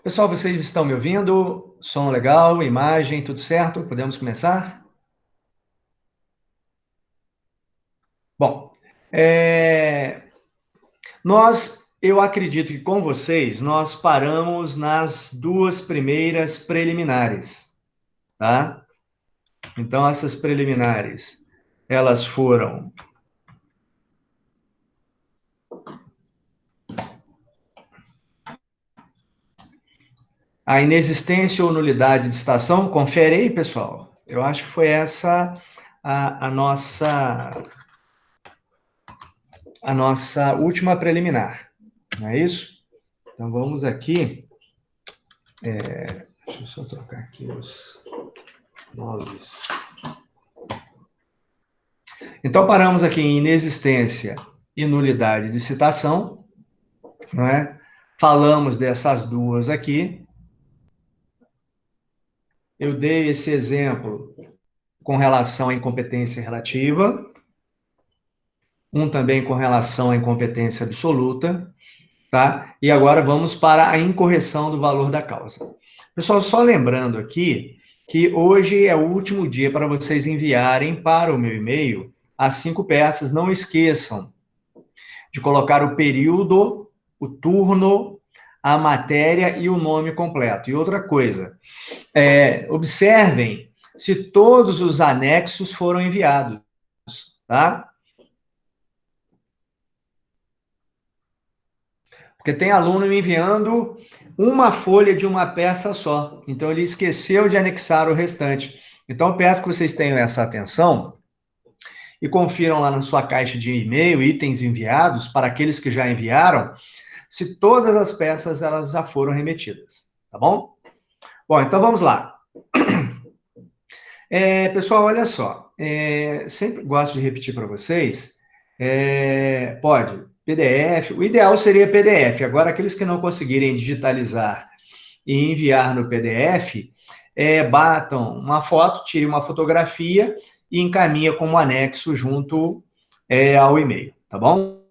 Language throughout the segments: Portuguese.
Pessoal, vocês estão me ouvindo? Som legal, imagem, tudo certo? Podemos começar? Bom, eu acredito que com vocês, nós paramos nas duas primeiras preliminares, tá? Então, essas preliminares, elas foram a inexistência ou nulidade de estação. Confere aí, pessoal. Eu acho que foi essa a nossa última preliminar, não é isso? Então, vamos aqui. Deixa eu só trocar aqui os nozes. Então, paramos aqui em inexistência e nulidade de citação, não é? Falamos dessas duas aqui. Eu dei esse exemplo com relação à incompetência relativa, um também com relação à incompetência absoluta, tá? E agora vamos para a incorreção do valor da causa. Pessoal, só lembrando aqui que hoje é o último dia para vocês enviarem para o meu e-mail as 5 peças. Não esqueçam de colocar o período, o turno, a matéria e o nome completo. E outra coisa, observem se todos os anexos foram enviados, tá? Porque tem aluno me enviando uma folha de uma peça só. Então, ele esqueceu de anexar o restante. Então, eu peço que vocês tenham essa atenção e confiram lá na sua caixa de e-mail, itens enviados, para aqueles que já enviaram, se todas as peças elas já foram remetidas, tá bom? Bom, então vamos lá. Pessoal, olha só, sempre gosto de repetir para vocês, pode, PDF, o ideal seria PDF, agora aqueles que não conseguirem digitalizar e enviar no PDF, batam uma foto, tire uma fotografia e encaminha como anexo junto ao e-mail, tá bom?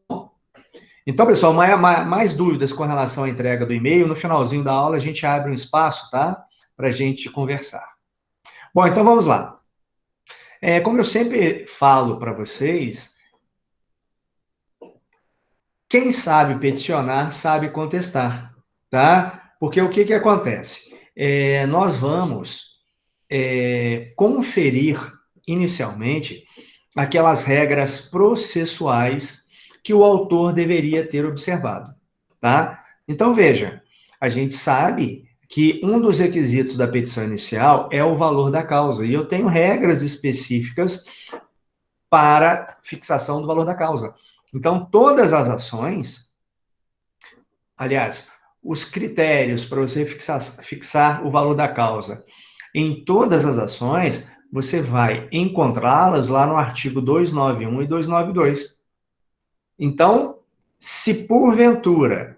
Então, pessoal, mais dúvidas com relação à entrega do e-mail, no finalzinho da aula a gente abre um espaço, tá? Para a gente conversar. Bom, então vamos lá. Como eu sempre falo para vocês, quem sabe peticionar, sabe contestar, tá? Porque o que acontece? Nós vamos conferir inicialmente aquelas regras processuais que o autor deveria ter observado, tá? Então, veja, a gente sabe que um dos requisitos da petição inicial é o valor da causa, e eu tenho regras específicas para fixação do valor da causa. Então, todas as ações, aliás, os critérios para você fixar o valor da causa em todas as ações, você vai encontrá-las lá no artigo 291 e 292. Então, se porventura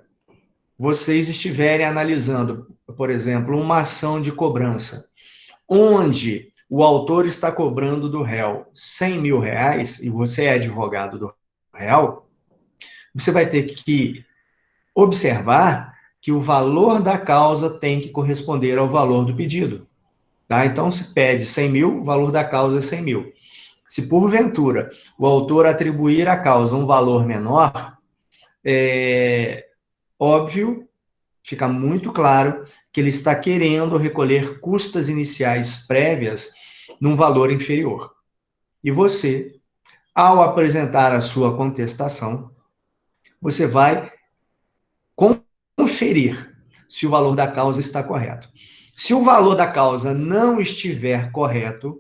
vocês estiverem analisando, por exemplo, uma ação de cobrança, onde o autor está cobrando do réu 100 mil reais, e você é advogado do réu, você vai ter que observar que o valor da causa tem que corresponder ao valor do pedido. Tá? Então, se pede 100 mil, o valor da causa é 100 mil. Se porventura o autor atribuir à causa um valor menor, é óbvio, fica muito claro que ele está querendo recolher custas iniciais prévias num valor inferior. E você, ao apresentar a sua contestação, você vai conferir se o valor da causa está correto. Se o valor da causa não estiver correto,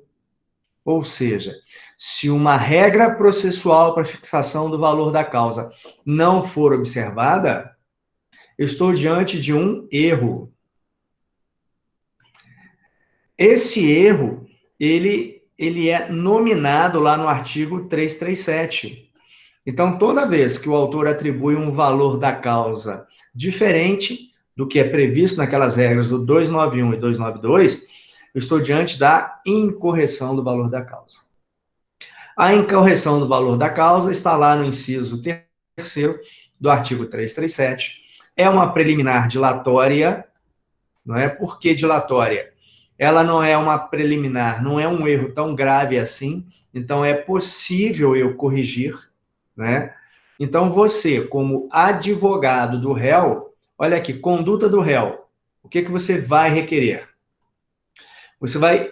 ou seja, se uma regra processual para fixação do valor da causa não for observada, eu estou diante de um erro. Esse erro, ele é nominado lá no artigo 337. Então, toda vez que o autor atribui um valor da causa diferente do que é previsto naquelas regras do 291 e 292, eu estou diante da incorreção do valor da causa. A incorreção do valor da causa está lá no inciso 3º do artigo 337. É uma preliminar dilatória, não é? Por que dilatória? Ela não é uma preliminar, não é um erro tão grave assim, então é possível eu corrigir, né? Então você, como advogado do réu, olha aqui, conduta do réu, o que que você vai requerer? Você vai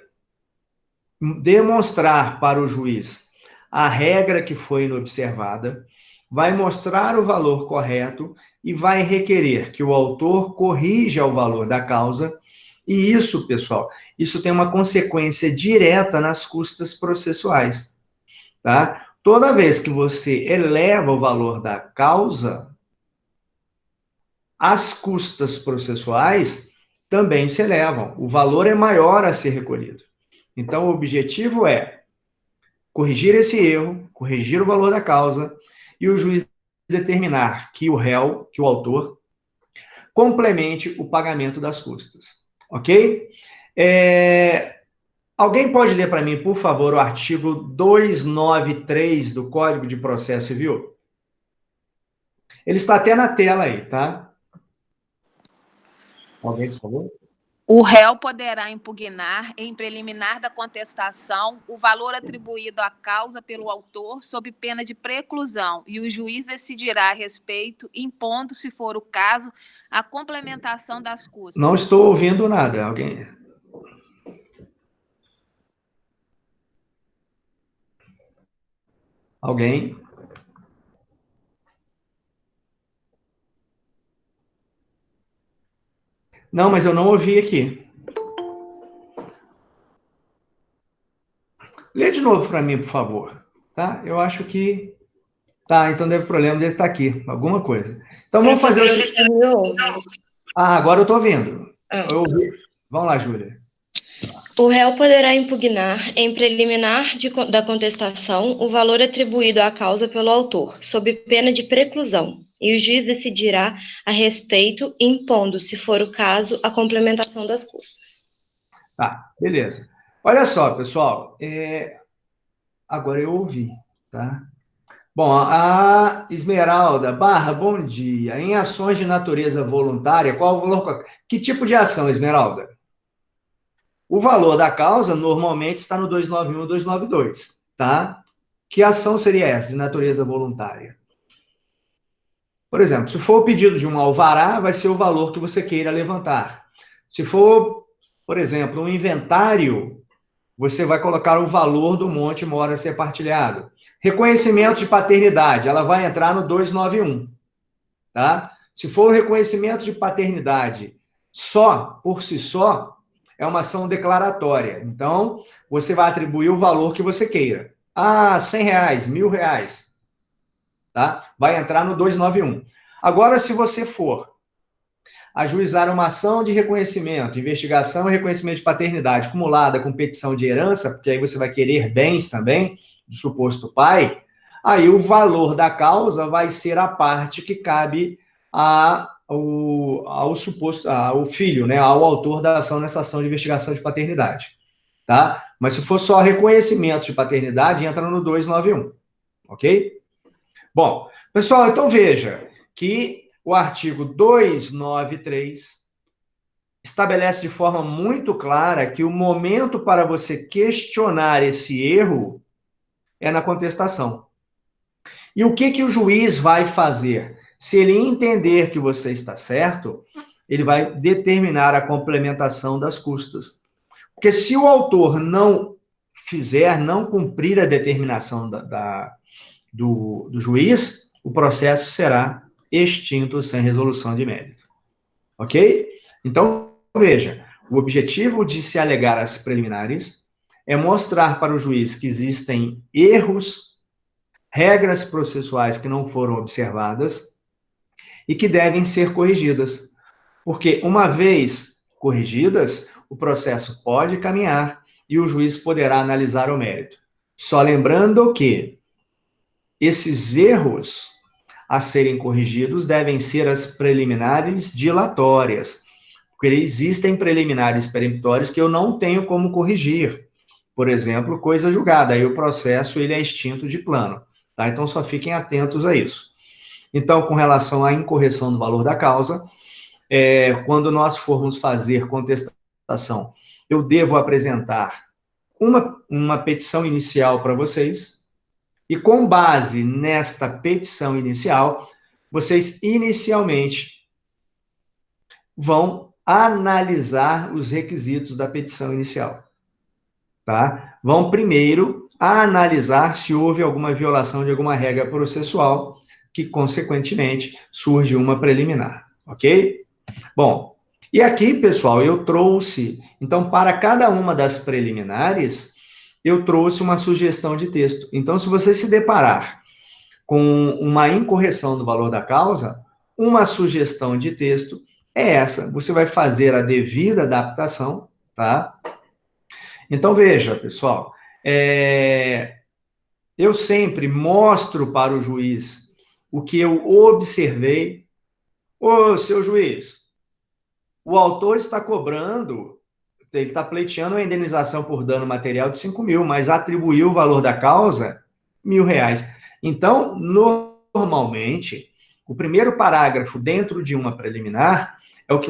demonstrar para o juiz a regra que foi inobservada, vai mostrar o valor correto e vai requerer que o autor corrija o valor da causa. E isso, pessoal, isso tem uma consequência direta nas custas processuais, tá? Toda vez que você eleva o valor da causa, as custas processuais também se elevam. O valor é maior a ser recolhido. Então, o objetivo é corrigir esse erro, corrigir o valor da causa e o juiz determinar que o réu, que o autor, complemente o pagamento das custas. Ok? Alguém pode ler para mim, por favor, o artigo 293 do Código de Processo Civil? Ele está até na tela aí, tá? Alguém, por favor? O réu poderá impugnar, em preliminar da contestação, o valor atribuído à causa pelo autor, sob pena de preclusão, e o juiz decidirá a respeito, impondo, se for o caso, a complementação das custas. Não estou ouvindo nada. Alguém? Alguém? Não, mas eu não ouvi aqui. Lê de novo para mim, por favor. Tá? Eu acho que... Tá, então deve problema dele estar aqui. Alguma coisa. Então vamos fazer o seguinte... Ah, agora eu estou ouvindo. Eu ouvi. Vamos lá, Júlia. O réu poderá impugnar, em preliminar da contestação, o valor atribuído à causa pelo autor, sob pena de preclusão, e o juiz decidirá a respeito, impondo, se for o caso, a complementação das custas. Tá, beleza. Olha só, pessoal. Agora eu ouvi, tá? Bom, a Esmeralda Barra, bom dia. Em ações de natureza voluntária, qual o valor? Que tipo de ação, Esmeralda? O valor da causa normalmente está no 291 e 292, tá? Que ação seria essa de natureza voluntária? Por exemplo, se for o pedido de um alvará, vai ser o valor que você queira levantar. Se for, por exemplo, um inventário, você vai colocar o valor do monte mora a ser partilhado. Reconhecimento de paternidade, ela vai entrar no 291, tá? Se for o reconhecimento de paternidade só, por si só, é uma ação declaratória. Então, você vai atribuir o valor que você queira. Ah, R$100, R$1.000, tá? Vai entrar no 291. Agora, se você for ajuizar uma ação de reconhecimento, investigação e reconhecimento de paternidade acumulada com petição de herança, porque aí você vai querer bens também do suposto pai, aí o valor da causa vai ser a parte que cabe ao suposto, ao filho, né, ao autor da ação nessa ação de investigação de paternidade, tá? Mas se for só reconhecimento de paternidade, entra no 291, ok? Bom, pessoal, então veja que o artigo 293 estabelece de forma muito clara que o momento para você questionar esse erro é na contestação. E o que o juiz vai fazer? Se ele entender que você está certo, ele vai determinar a complementação das custas. Porque se o autor não fizer, não cumprir a determinação do juiz, o processo será extinto sem resolução de mérito. Ok? Então, veja, o objetivo de se alegar as preliminares é mostrar para o juiz que existem erros, regras processuais que não foram observadas e que devem ser corrigidas. Porque, uma vez corrigidas, o processo pode caminhar e o juiz poderá analisar o mérito. Só lembrando que esses erros a serem corrigidos devem ser as preliminares dilatórias, porque existem preliminares peremptórios que eu não tenho como corrigir. Por exemplo, coisa julgada, aí o processo ele é extinto de plano, tá? Então só fiquem atentos a isso. Então, com relação à incorreção do valor da causa, quando nós formos fazer contestação, eu devo apresentar uma petição inicial para vocês, e com base nesta petição inicial, vocês inicialmente vão analisar os requisitos da petição inicial, tá? Vão primeiro analisar se houve alguma violação de alguma regra processual, que, consequentemente, surge uma preliminar, ok? Bom, e aqui, pessoal, eu trouxe, então, para cada uma das preliminares, eu trouxe uma sugestão de texto. Então, se você se deparar com uma incorreção do valor da causa, uma sugestão de texto é essa. Você vai fazer a devida adaptação, tá? Então, veja, pessoal, eu sempre mostro para o juiz o que eu observei. Ô, seu juiz, o autor está cobrando, ele está pleiteando uma indenização por dano material de 5 mil, mas atribuiu o valor da causa R$ 1.000. Então, normalmente, o primeiro parágrafo dentro de uma preliminar é o que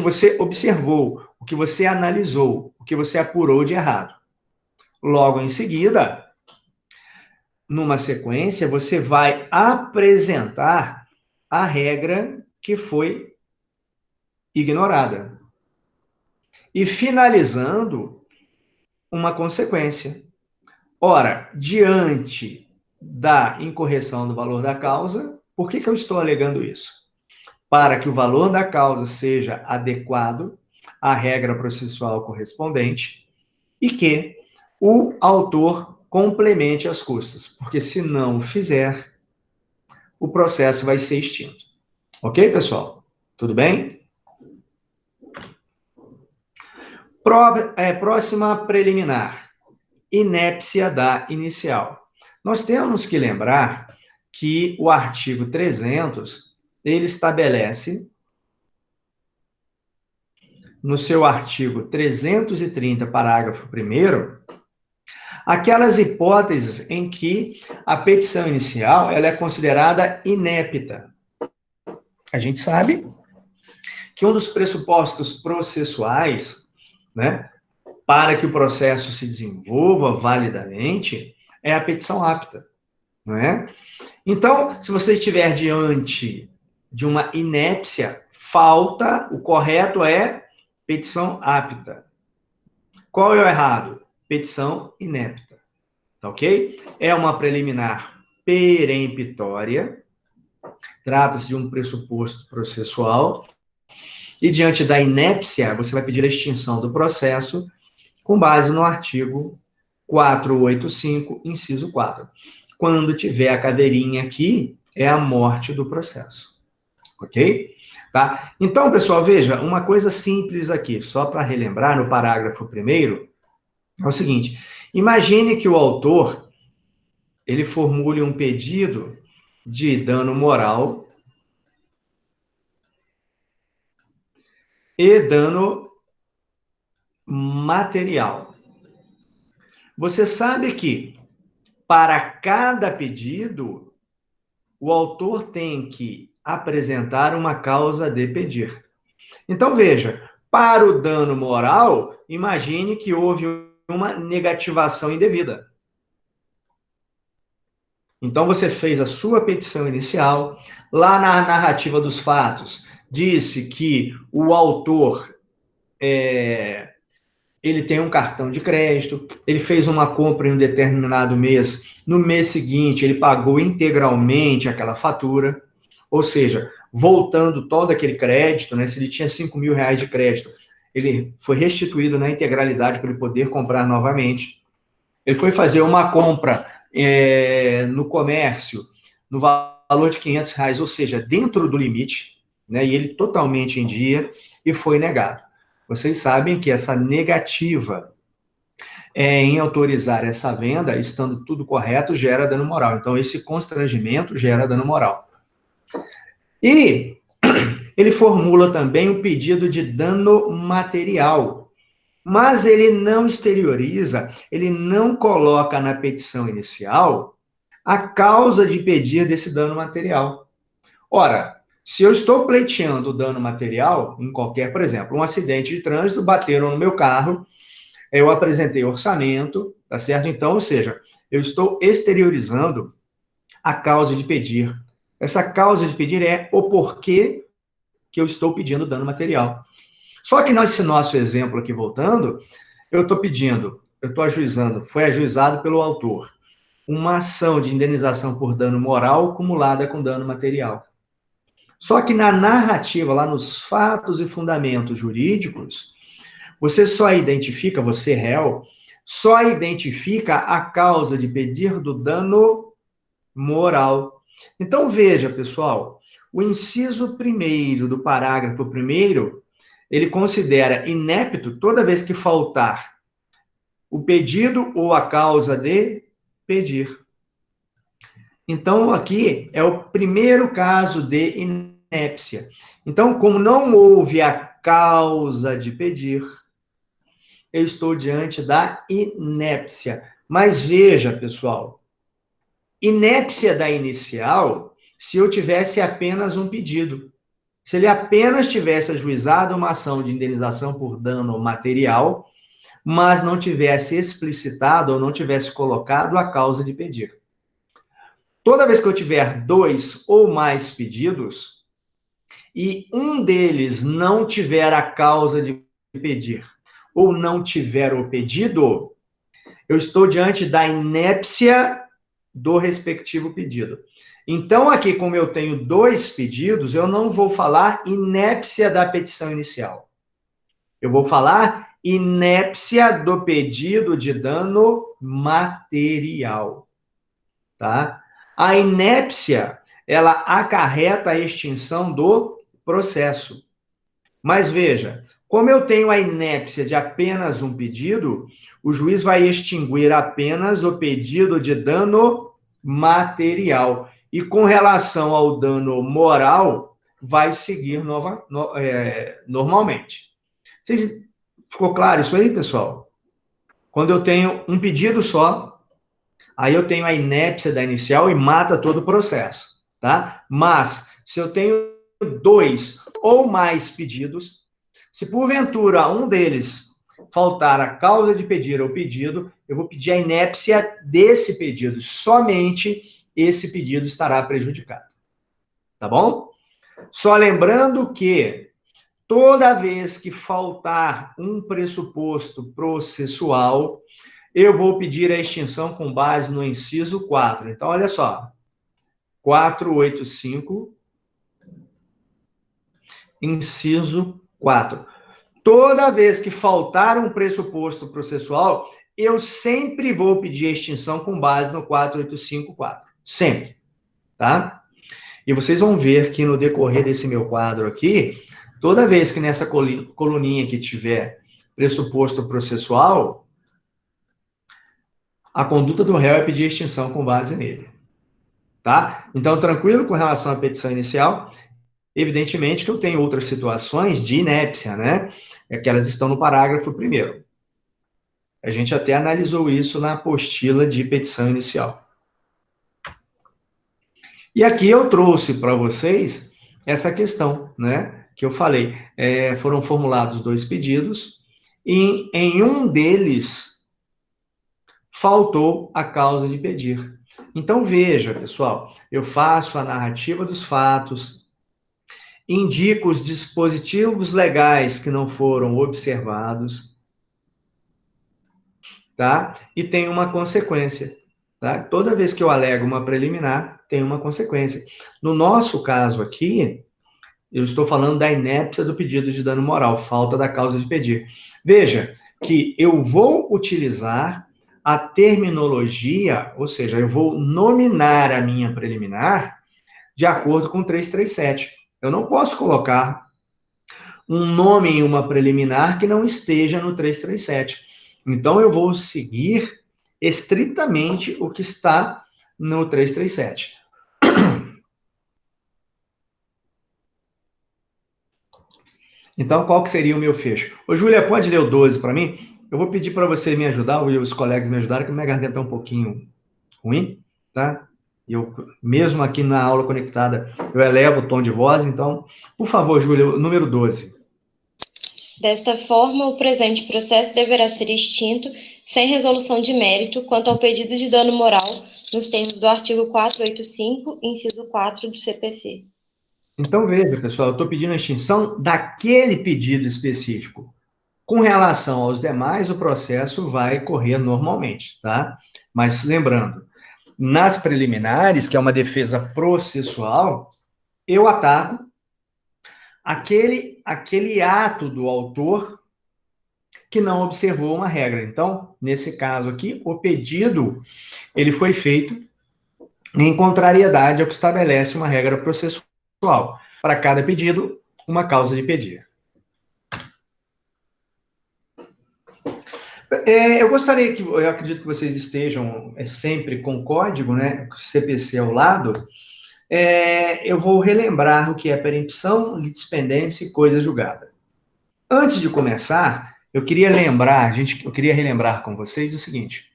você observou, o que você analisou, o que você apurou de errado. Logo em seguida, numa sequência, você vai apresentar a regra que foi ignorada. E finalizando, uma consequência. Ora, diante da incorreção do valor da causa, por que eu estou alegando isso? Para que o valor da causa seja adequado à regra processual correspondente e que o autor complemente as custas, porque se não fizer, o processo vai ser extinto. Ok, pessoal? Tudo bem? Próxima preliminar, inépcia da inicial. Nós temos que lembrar que o artigo 300, ele estabelece, no seu artigo 330, parágrafo 1º, aquelas hipóteses em que a petição inicial ela é considerada inépta. A gente sabe que um dos pressupostos processuais, né, para que o processo se desenvolva validamente, é a petição apta, não é? Então, se você estiver diante de uma inépcia, o correto é petição apta. Qual é o errado? Petição inepta, tá ok? É uma preliminar peremptória, trata-se de um pressuposto processual, e diante da inépcia, você vai pedir a extinção do processo com base no artigo 485, inciso 4. Quando tiver a cadeirinha aqui, é a morte do processo. Ok? Tá? Então, pessoal, veja, uma coisa simples aqui, só para relembrar no parágrafo 1º, é o seguinte: imagine que o autor, ele formule um pedido de dano moral e dano material. Você sabe que, para cada pedido, o autor tem que apresentar uma causa de pedir. Então, veja, para o dano moral, imagine que houve uma negativação indevida. Então, você fez a sua petição inicial, lá na narrativa dos fatos, disse que o autor ele tem um cartão de crédito, ele fez uma compra em um determinado mês, no mês seguinte ele pagou integralmente aquela fatura, ou seja, voltando todo aquele crédito, né, se ele tinha R$ 5.000 de crédito, ele foi restituído na integralidade para ele poder comprar novamente. Ele foi fazer uma compra no comércio, no valor de R$ 500, ou seja, dentro do limite, né, e ele totalmente em dia, e foi negado. Vocês sabem que essa negativa em autorizar essa venda, estando tudo correto, gera dano moral. Então, esse constrangimento gera dano moral. E ele formula também o pedido de dano material, mas ele não exterioriza, ele não coloca na petição inicial a causa de pedir desse dano material. Ora, Se eu estou pleiteando dano material em qualquer, por exemplo, um acidente de trânsito, bateram no meu carro, eu apresentei orçamento, tá certo? Então, ou seja, eu estou exteriorizando a causa de pedir. Essa causa de pedir é o porquê que eu estou pedindo dano material. Só que nesse nosso exemplo aqui, voltando, eu estou ajuizando, foi ajuizado pelo autor, uma ação de indenização por dano moral acumulada com dano material. Só que na narrativa, lá nos fatos e fundamentos jurídicos, você só identifica, você réu, só identifica a causa de pedir do dano moral. Então veja, pessoal, o inciso 1º do parágrafo 1º, ele considera inepto toda vez que faltar o pedido ou a causa de pedir. Então, aqui é o primeiro caso de inépcia. Então, como não houve a causa de pedir, eu estou diante da inépcia. Mas veja, pessoal, inépcia da inicial, se eu tivesse apenas um pedido. Se ele apenas tivesse ajuizado uma ação de indenização por dano material, mas não tivesse explicitado ou não tivesse colocado a causa de pedir. Toda vez que eu tiver 2 ou mais pedidos, e um deles não tiver a causa de pedir, ou não tiver o pedido, eu estou diante da inépcia do respectivo pedido. Então, aqui, como eu tenho 2 pedidos, eu não vou falar inépcia da petição inicial. Eu vou falar inépcia do pedido de dano material. Tá? A inépcia, ela acarreta a extinção do processo. Mas veja, como eu tenho a inépcia de apenas um pedido, o juiz vai extinguir apenas o pedido de dano material. E com relação ao dano moral, vai seguir normalmente. Ficou claro isso aí, pessoal? Quando eu tenho um pedido só, aí eu tenho a inépcia da inicial e mata todo o processo, tá? Mas, se eu tenho 2 ou mais pedidos, se porventura um deles faltar a causa de pedir ou pedido, eu vou pedir a inépcia desse pedido. Somente esse pedido estará prejudicado. Tá bom? Só lembrando que toda vez que faltar um pressuposto processual, eu vou pedir a extinção com base no inciso 4. Então, olha só. 485, inciso 4. Toda vez que faltar um pressuposto processual, eu sempre vou pedir a extinção com base no 485.4. Sempre. Tá? E vocês vão ver que no decorrer desse meu quadro aqui, toda vez que nessa coluninha que tiver pressuposto processual, a conduta do réu é pedir a extinção com base nele. Tá? Então, tranquilo com relação à petição inicial. Evidentemente que eu tenho outras situações de inépcia, né? É que elas estão no parágrafo 1º. A gente até analisou isso na apostila de petição inicial. E aqui eu trouxe para vocês essa questão, né? Que eu falei. Foram formulados 2 pedidos, e em um deles faltou a causa de pedir. Então, veja, pessoal, eu faço a narrativa dos fatos, indico os dispositivos legais que não foram observados, tá? E tem uma consequência, tá? Toda vez que eu alego uma preliminar, tem uma consequência. No nosso caso aqui, eu estou falando da inépcia do pedido de dano moral, falta da causa de pedir. Veja que eu vou utilizar a terminologia, ou seja, eu vou nominar a minha preliminar de acordo com 337. Eu não posso colocar um nome em uma preliminar que não esteja no 337. Então, eu vou seguir estritamente o que está no 337. Então, qual que seria o meu fecho? Ô, Júlia, pode ler o 12 para mim? Eu vou pedir para você me ajudar, e os colegas me ajudarem, que minha garganta é um pouquinho ruim, tá? Eu, mesmo aqui na aula conectada, eu elevo o tom de voz, então, por favor, Júlia, o número 12. Desta forma, o presente processo deverá ser extinto sem resolução de mérito quanto ao pedido de dano moral nos termos do artigo 485, inciso 4 do CPC. Então, veja, pessoal, eu estou pedindo a extinção daquele pedido específico. Com relação aos demais, o processo vai correr normalmente, tá? Mas lembrando, nas preliminares, que é uma defesa processual, eu ataco aquele ato do autor que não observou uma regra. Então, nesse caso aqui, o pedido ele foi feito em contrariedade ao que estabelece uma regra processual. Para cada pedido, uma causa de pedir. Eu gostaria que, eu acredito que vocês estejam sempre com código, né, CPC ao lado. Eu vou relembrar o que é perempção, litispendência e coisa julgada. Antes de começar, eu queria relembrar com vocês o seguinte: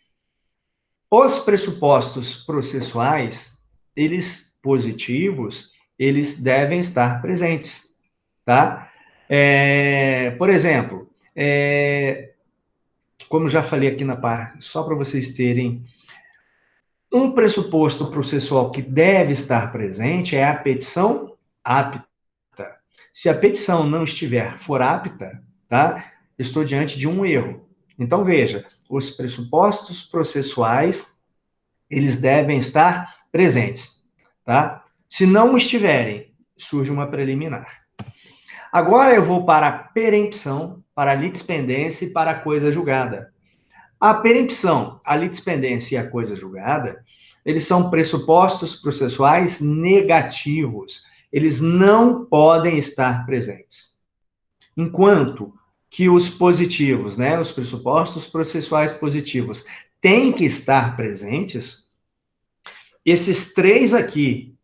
os pressupostos processuais, eles positivos, eles devem estar presentes, tá? Por exemplo, como já falei aqui na parte, só para vocês terem um pressuposto processual que deve estar presente é a petição apta. Se a petição não for apta, tá? Estou diante de um erro. Então, veja, os pressupostos processuais, eles devem estar presentes, tá? Se não estiverem, surge uma preliminar. Agora eu vou para a perempção, para a litispendência e para a coisa julgada. A perempção, a litispendência e a coisa julgada, eles são pressupostos processuais negativos. Eles não podem estar presentes. Enquanto que os positivos, né, os pressupostos processuais positivos, têm que estar presentes, esses três aqui,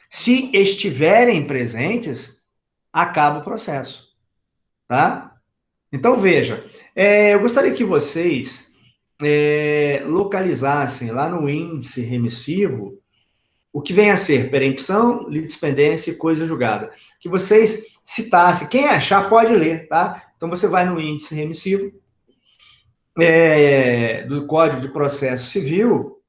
se estiverem presentes, acaba o processo, tá? Então, veja, eu gostaria que vocês localizassem lá no índice remissivo o que vem a ser perempção, litispendência e coisa julgada. Que vocês citassem, quem achar pode ler, tá? Então, você vai no índice remissivo do Código de Processo Civil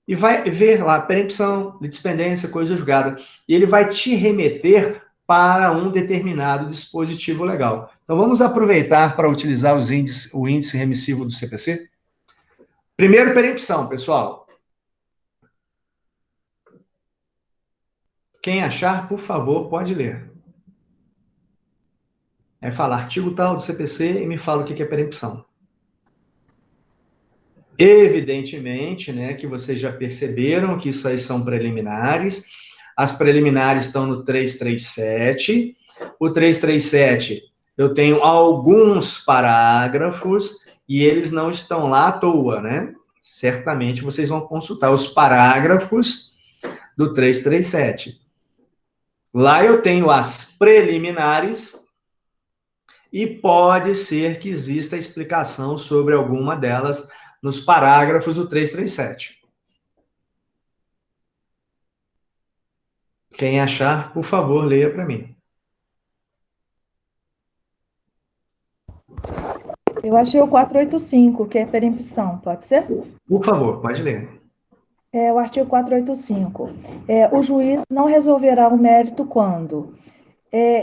e vai ver lá perempção, litispendência, coisa julgada. E ele vai te remeter para um determinado dispositivo legal. Então, vamos aproveitar para utilizar o índice remissivo do CPC? Primeiro, perempção, pessoal. Quem achar, por favor, pode ler. Fala artigo tal do CPC e me fala o que é perempção. Evidentemente, né, que vocês já perceberam que isso aí são preliminares. As preliminares estão no 337. O 337, eu tenho alguns parágrafos e eles não estão lá à toa, né? Certamente vocês vão consultar os parágrafos do 337. Lá eu tenho as preliminares e pode ser que exista explicação sobre alguma delas nos parágrafos do 337. Quem achar, por favor, leia para mim. Eu achei o 485, que é perempção, pode ser? Por favor, pode ler. O artigo 485. O juiz não resolverá o mérito quando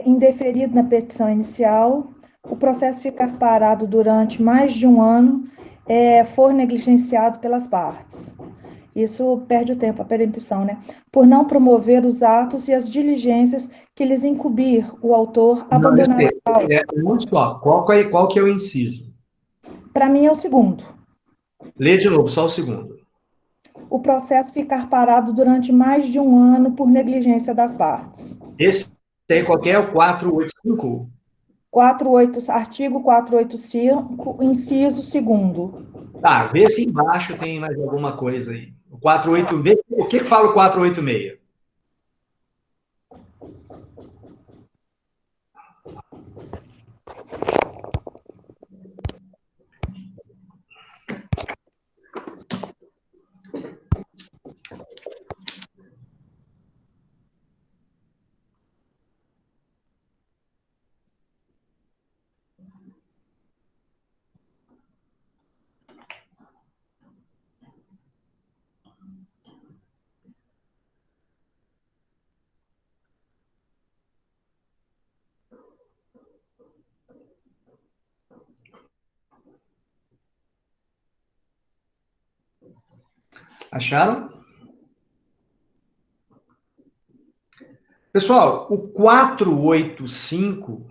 indeferido na petição inicial, o processo ficar parado durante mais de um ano, for negligenciado pelas partes. Isso perde o tempo, a perempção, né? Por não promover os atos e as diligências que lhes incumbir o autor abandonar a causa. Muito só. Qual que é o inciso? Para mim é o segundo. Lê de novo, só o segundo. O processo ficar parado durante mais de um ano por negligência das partes. Esse aí qual que é? O 485? Artigo 485, inciso 2º. Tá, vê se embaixo tem mais alguma coisa aí. O 486, o que fala o 486? Acharam? Pessoal, o 485,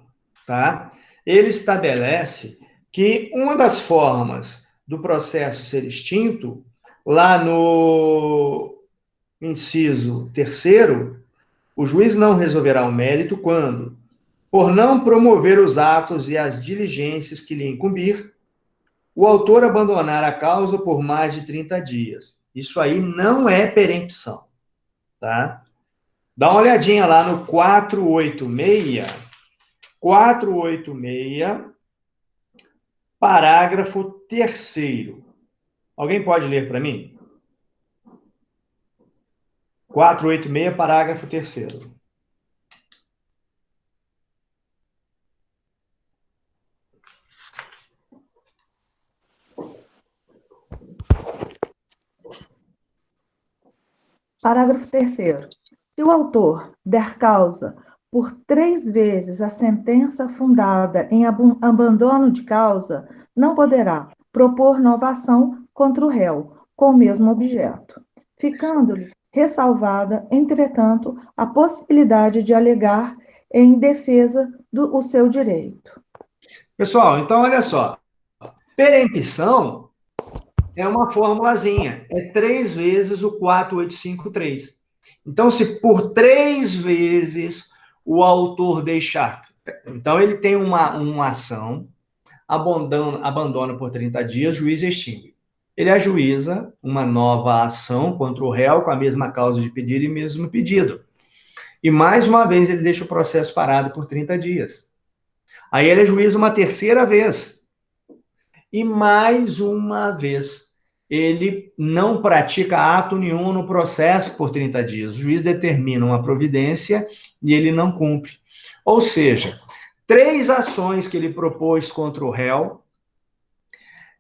tá? Ele estabelece que uma das formas do processo ser extinto, lá no inciso 3º, o juiz não resolverá o mérito quando, por não promover os atos e as diligências que lhe incumbir, o autor abandonar a causa por mais de 30 dias. Isso aí não é perempção, tá? Dá uma olhadinha lá no 486, parágrafo 3º. Alguém pode ler para mim? 486, parágrafo 3º. Parágrafo 3º. Se o autor der causa por 3 vezes a sentença fundada em abandono de causa, não poderá propor nova ação contra o réu com o mesmo objeto, ficando-lhe ressalvada, entretanto, a possibilidade de alegar em defesa do seu direito. Pessoal, então olha só. Perempção é uma formulazinha. É 3 vezes o 485.3. Então, se por 3 vezes o autor deixar... Então, ele tem uma ação, abandona por 30 dias, juiz extingue. Ele ajuiza uma nova ação contra o réu com a mesma causa de pedido e mesmo pedido. E, mais uma vez, ele deixa o processo parado por 30 dias. Aí ele ajuiza uma 3ª vez. E, mais uma vez, ele não pratica ato nenhum no processo por 30 dias. O juiz determina uma providência e ele não cumpre. Ou seja, 3 ações que ele propôs contra o réu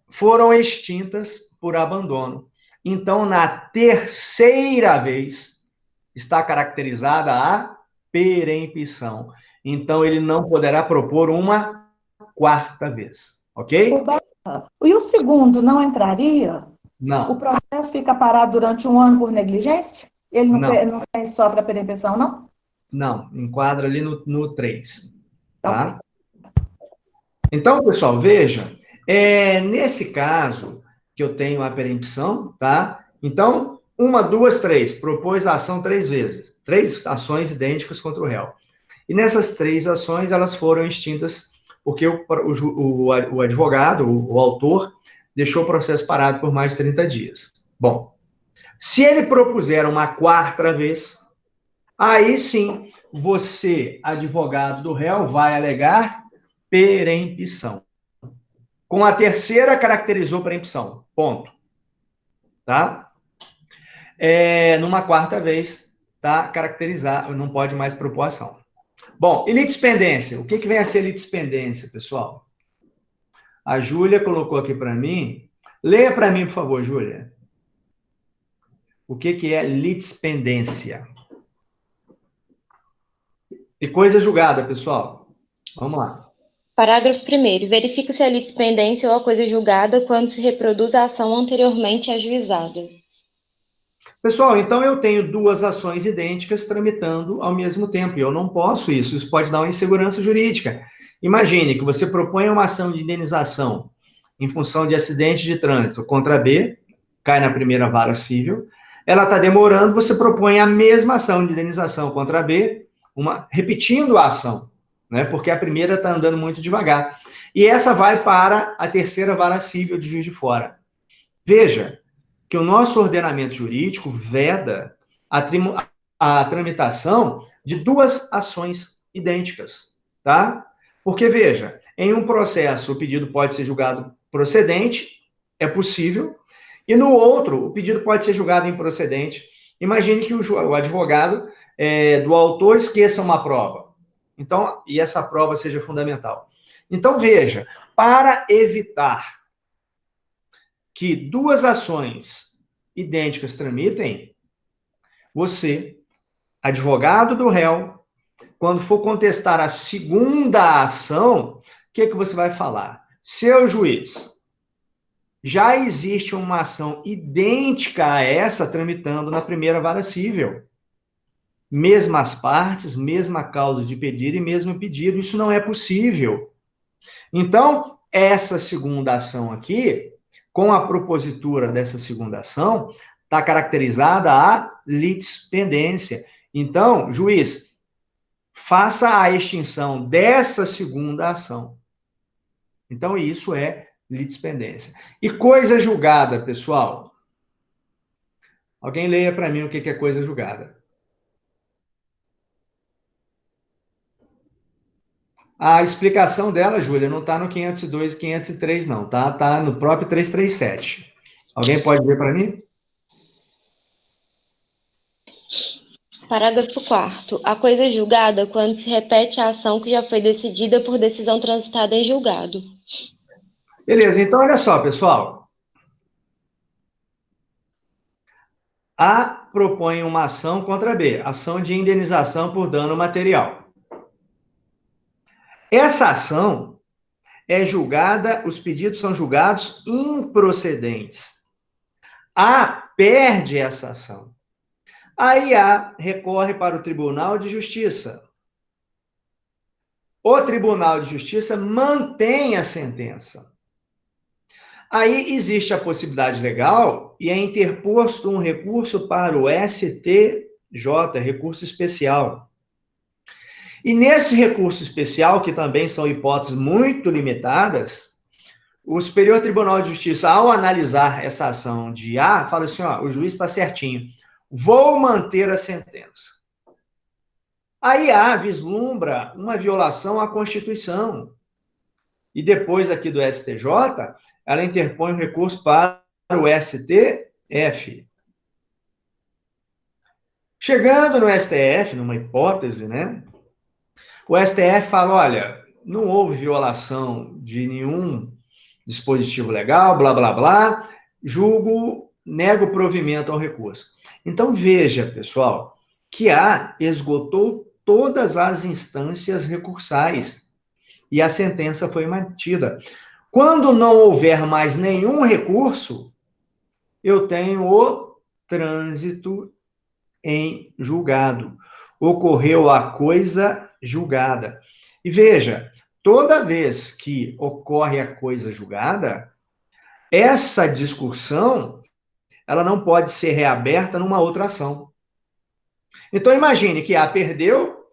foram extintas por abandono. Então, na 3ª vez, está caracterizada a perempção. Então, ele não poderá propor uma 4ª vez. Ok? E o segundo não entraria? Não. O processo fica parado durante 1 ano por negligência? Ele não sofre a perempção, não? Não, enquadra ali no 3. Tá? Ok. Então, pessoal, veja, nesse caso que eu tenho a perempção, tá? Então, 1, 2, 3, propôs a ação 3 vezes. 3 ações idênticas contra o réu. E nessas 3 ações, elas foram extintas porque o advogado, o autor, deixou o processo parado por mais de 30 dias. Bom, se ele propuser uma 4ª vez, aí sim, você, advogado do réu, vai alegar perempção. Com a 3ª, caracterizou perempção. Ponto. Tá? Numa 4ª vez, tá? Caracterizar, não pode mais propor ação. Bom, e litispendência? O que vem a ser litispendência, pessoal? A Júlia colocou aqui para mim. Leia para mim, por favor, Júlia. O que é litispendência? E coisa julgada, pessoal. Vamos lá. Parágrafo 1º. Verifica se a litispendência ou a coisa julgada quando se reproduz a ação anteriormente ajuizada. Pessoal, então eu tenho 2 ações idênticas tramitando ao mesmo tempo, e eu não posso isso. Isso pode dar uma insegurança jurídica. Imagine que você propõe uma ação de indenização em função de acidente de trânsito contra B, cai na primeira vara civil, ela está demorando, você propõe a mesma ação de indenização contra B, repetindo a ação, né? Porque a primeira está andando muito devagar. E essa vai para a 3ª vara civil de Juiz de Fora. Veja que o nosso ordenamento jurídico veda a tramitação de 2 ações idênticas, tá? Porque, veja, em um processo o pedido pode ser julgado procedente, é possível, e no outro o pedido pode ser julgado improcedente. Imagine que o advogado do autor esqueça uma prova, então, e essa prova seja fundamental. Então, veja, para evitar que 2 ações idênticas tramitem, você, advogado do réu, quando for contestar a 2ª ação, o que você vai falar? Seu juiz, já existe uma ação idêntica a essa tramitando na primeira vara civil. Mesmas partes, mesma causa de pedido e mesmo pedido. Isso não é possível. Então, essa segunda ação aqui, com a propositura dessa segunda ação, está caracterizada a litispendência. Então, juiz, faça a extinção dessa segunda ação. Então, isso é litispendência. E coisa julgada, pessoal? Alguém leia para mim o que é coisa julgada. A explicação dela, Júlia, não está no 502 e 503, não, tá? Está no próprio 337. Alguém pode ver para mim? Parágrafo 4º. A coisa é julgada quando se repete a ação que já foi decidida por decisão transitada em julgado. Beleza, então olha só, pessoal. A propõe uma ação contra B, ação de indenização por dano material. Essa ação é julgada, os pedidos são julgados improcedentes. A perde essa ação. Aí A recorre para o Tribunal de Justiça. O Tribunal de Justiça mantém a sentença. Aí existe a possibilidade legal e é interposto um recurso para o STJ, recurso especial. E nesse recurso especial, que também são hipóteses muito limitadas, o Superior Tribunal de Justiça, ao analisar essa ação de A, fala assim, ó, o juiz está certinho, vou manter a sentença. Aí A vislumbra uma violação à Constituição. E depois aqui do STJ, ela interpõe um recurso para o STF. Chegando no STF, numa hipótese, né? O STF fala, olha, não houve violação de nenhum dispositivo legal, blá, blá, blá, nego provimento ao recurso. Então, veja, pessoal, que A esgotou todas as instâncias recursais e a sentença foi mantida. Quando não houver mais nenhum recurso, eu tenho o trânsito em julgado. Ocorreu a coisa julgada. E veja, toda vez que ocorre a coisa julgada, essa discussão, ela não pode ser reaberta numa outra ação. Então, imagine que A perdeu,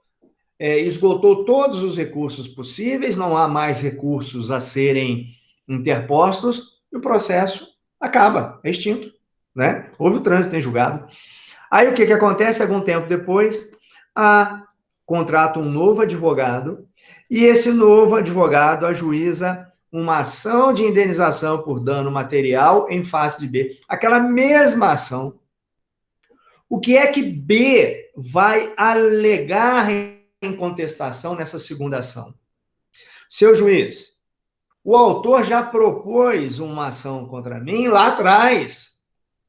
esgotou todos os recursos possíveis, não há mais recursos a serem interpostos, e o processo acaba, é extinto, né? Houve o trânsito em julgado. Aí o que acontece? Algum tempo depois, A contrata um novo advogado, e esse novo advogado ajuiza uma ação de indenização por dano material em face de B. Aquela mesma ação. O que é que B vai alegar em contestação nessa segunda ação? Seu juiz, o autor já propôs uma ação contra mim lá atrás.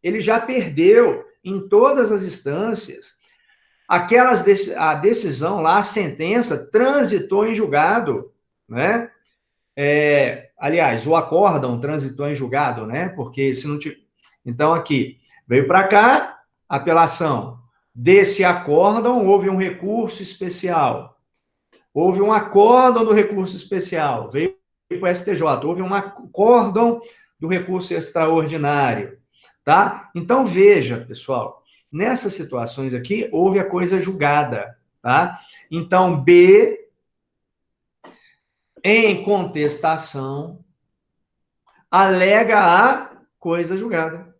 Ele já perdeu em todas as instâncias. A decisão lá, a sentença, transitou em julgado, né? Aliás, o acórdão transitou em julgado, né? Porque se não tiver... Então, aqui, veio para cá, apelação. Desse acórdão, houve um recurso especial. Houve um acórdão do recurso especial. Veio para o STJ. Houve um acórdão do recurso extraordinário. Tá? Então, veja, pessoal, nessas situações aqui, houve a coisa julgada. Tá? Então, B, em contestação, alega a coisa julgada.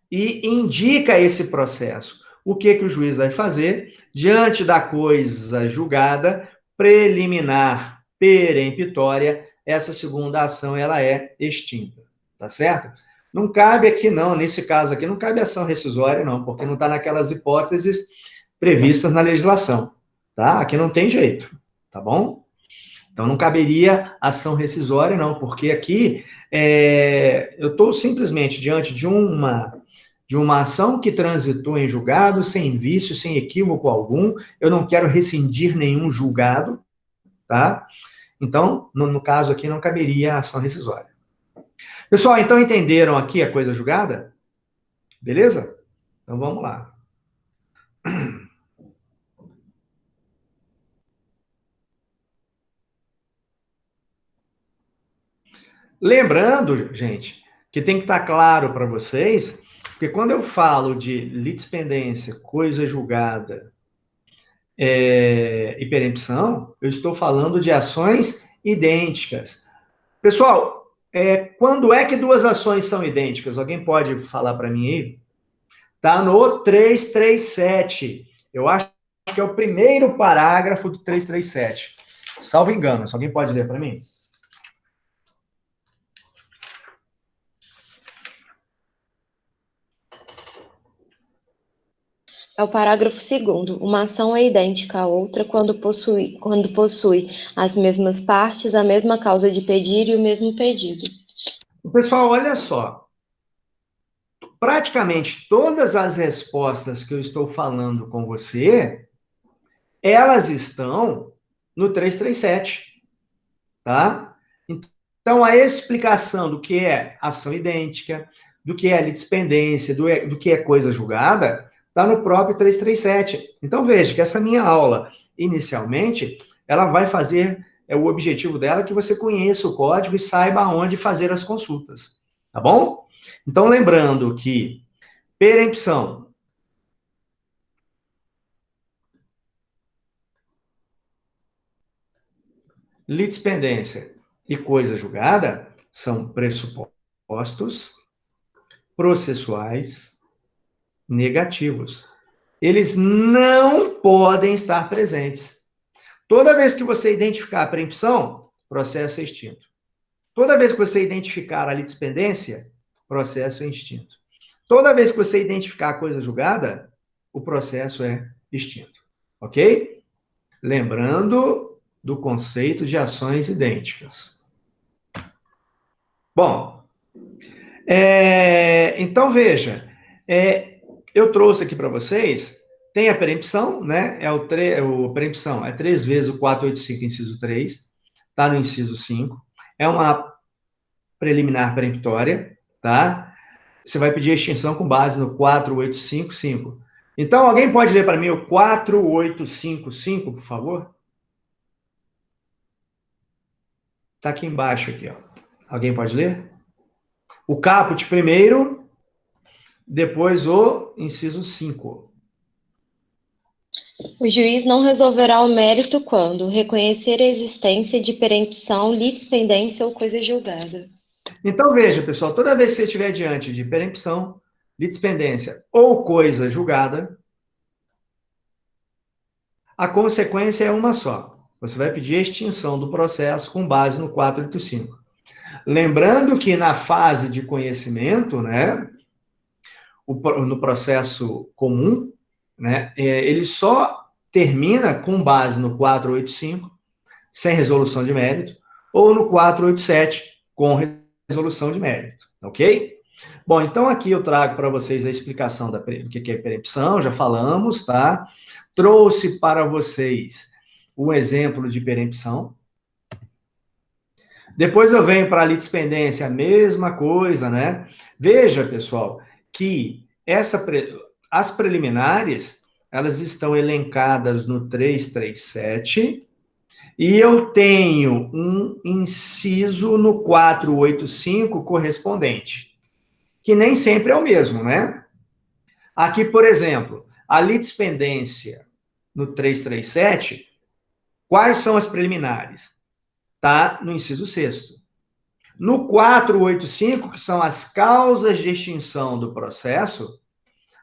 E indica esse processo. O que o juiz vai fazer? Diante da coisa julgada, preliminar, peremptória, essa segunda ação ela é extinta. Tá certo? Não cabe aqui, não, nesse caso aqui, não cabe ação rescisória, não, porque não está naquelas hipóteses previstas na legislação. Tá? Aqui não tem jeito. Tá bom? Então, não caberia ação rescisória, não, porque aqui eu estou simplesmente diante de uma ação que transitou em julgado, sem vício, sem equívoco algum. Eu não quero rescindir nenhum julgado, tá? Então, no caso aqui, não caberia ação rescisória. Pessoal, então entenderam aqui a coisa julgada? Beleza? Então vamos lá. Lembrando, gente, que tem que estar claro para vocês, porque quando eu falo de litispendência, coisa julgada e perempção, eu estou falando de ações idênticas. Pessoal, quando é que duas ações são idênticas? Alguém pode falar para mim aí? Está no 337. Eu acho que é o primeiro parágrafo do 337. Salvo engano. Se alguém pode ler para mim? É o parágrafo 2º. Uma ação é idêntica à outra quando possui as mesmas partes, a mesma causa de pedir e o mesmo pedido. Pessoal, olha só. Praticamente todas as respostas que eu estou falando com você, elas estão no 337, tá? Então, a explicação do que é ação idêntica, do que é litispendência, do que é coisa julgada, está no próprio 337. Então, veja que essa minha aula, inicialmente, ela vai fazer, o objetivo dela é que você conheça o código e saiba onde fazer as consultas, tá bom? Então, lembrando que perempção, litispendência e coisa julgada são pressupostos processuais negativos. Eles não podem estar presentes. Toda vez que você identificar a perempção, processo é extinto. Toda vez que você identificar a litispendência, processo é extinto. Toda vez que você identificar a coisa julgada, o processo é extinto. Ok? Lembrando do conceito de ações idênticas. Bom, então veja, eu trouxe aqui para vocês, tem a perempção, né? Perempção é 3 vezes o 485, inciso 3, está no inciso 5. É uma preliminar peremptória, tá? Você vai pedir a extinção com base no 4855. Então, alguém pode ler para mim o 4855, por favor? Está aqui embaixo, aqui, ó. Alguém pode ler? O caput primeiro, depois o inciso 5. O juiz não resolverá o mérito quando reconhecer a existência de perempção, litispendência ou coisa julgada. Então, veja, pessoal, toda vez que você estiver diante de perempção, litispendência ou coisa julgada, a consequência é uma só. Você vai pedir a extinção do processo com base no 485. Lembrando que na fase de conhecimento, né, no processo comum, né, ele só termina com base no 485, sem resolução de mérito, ou no 487, com resolução de mérito, ok? Bom, então aqui eu trago para vocês a explicação do que é perempção, já falamos, tá? Trouxe para vocês um exemplo de perempção. Depois eu venho para a litispendência, a mesma coisa, né? Veja, pessoal, que as preliminares, elas estão elencadas no 337, e eu tenho um inciso no 485 correspondente, que nem sempre é o mesmo, né? Aqui, por exemplo, a litispendência no 337, quais são as preliminares? Está no inciso 6º. No 485, que são as causas de extinção do processo,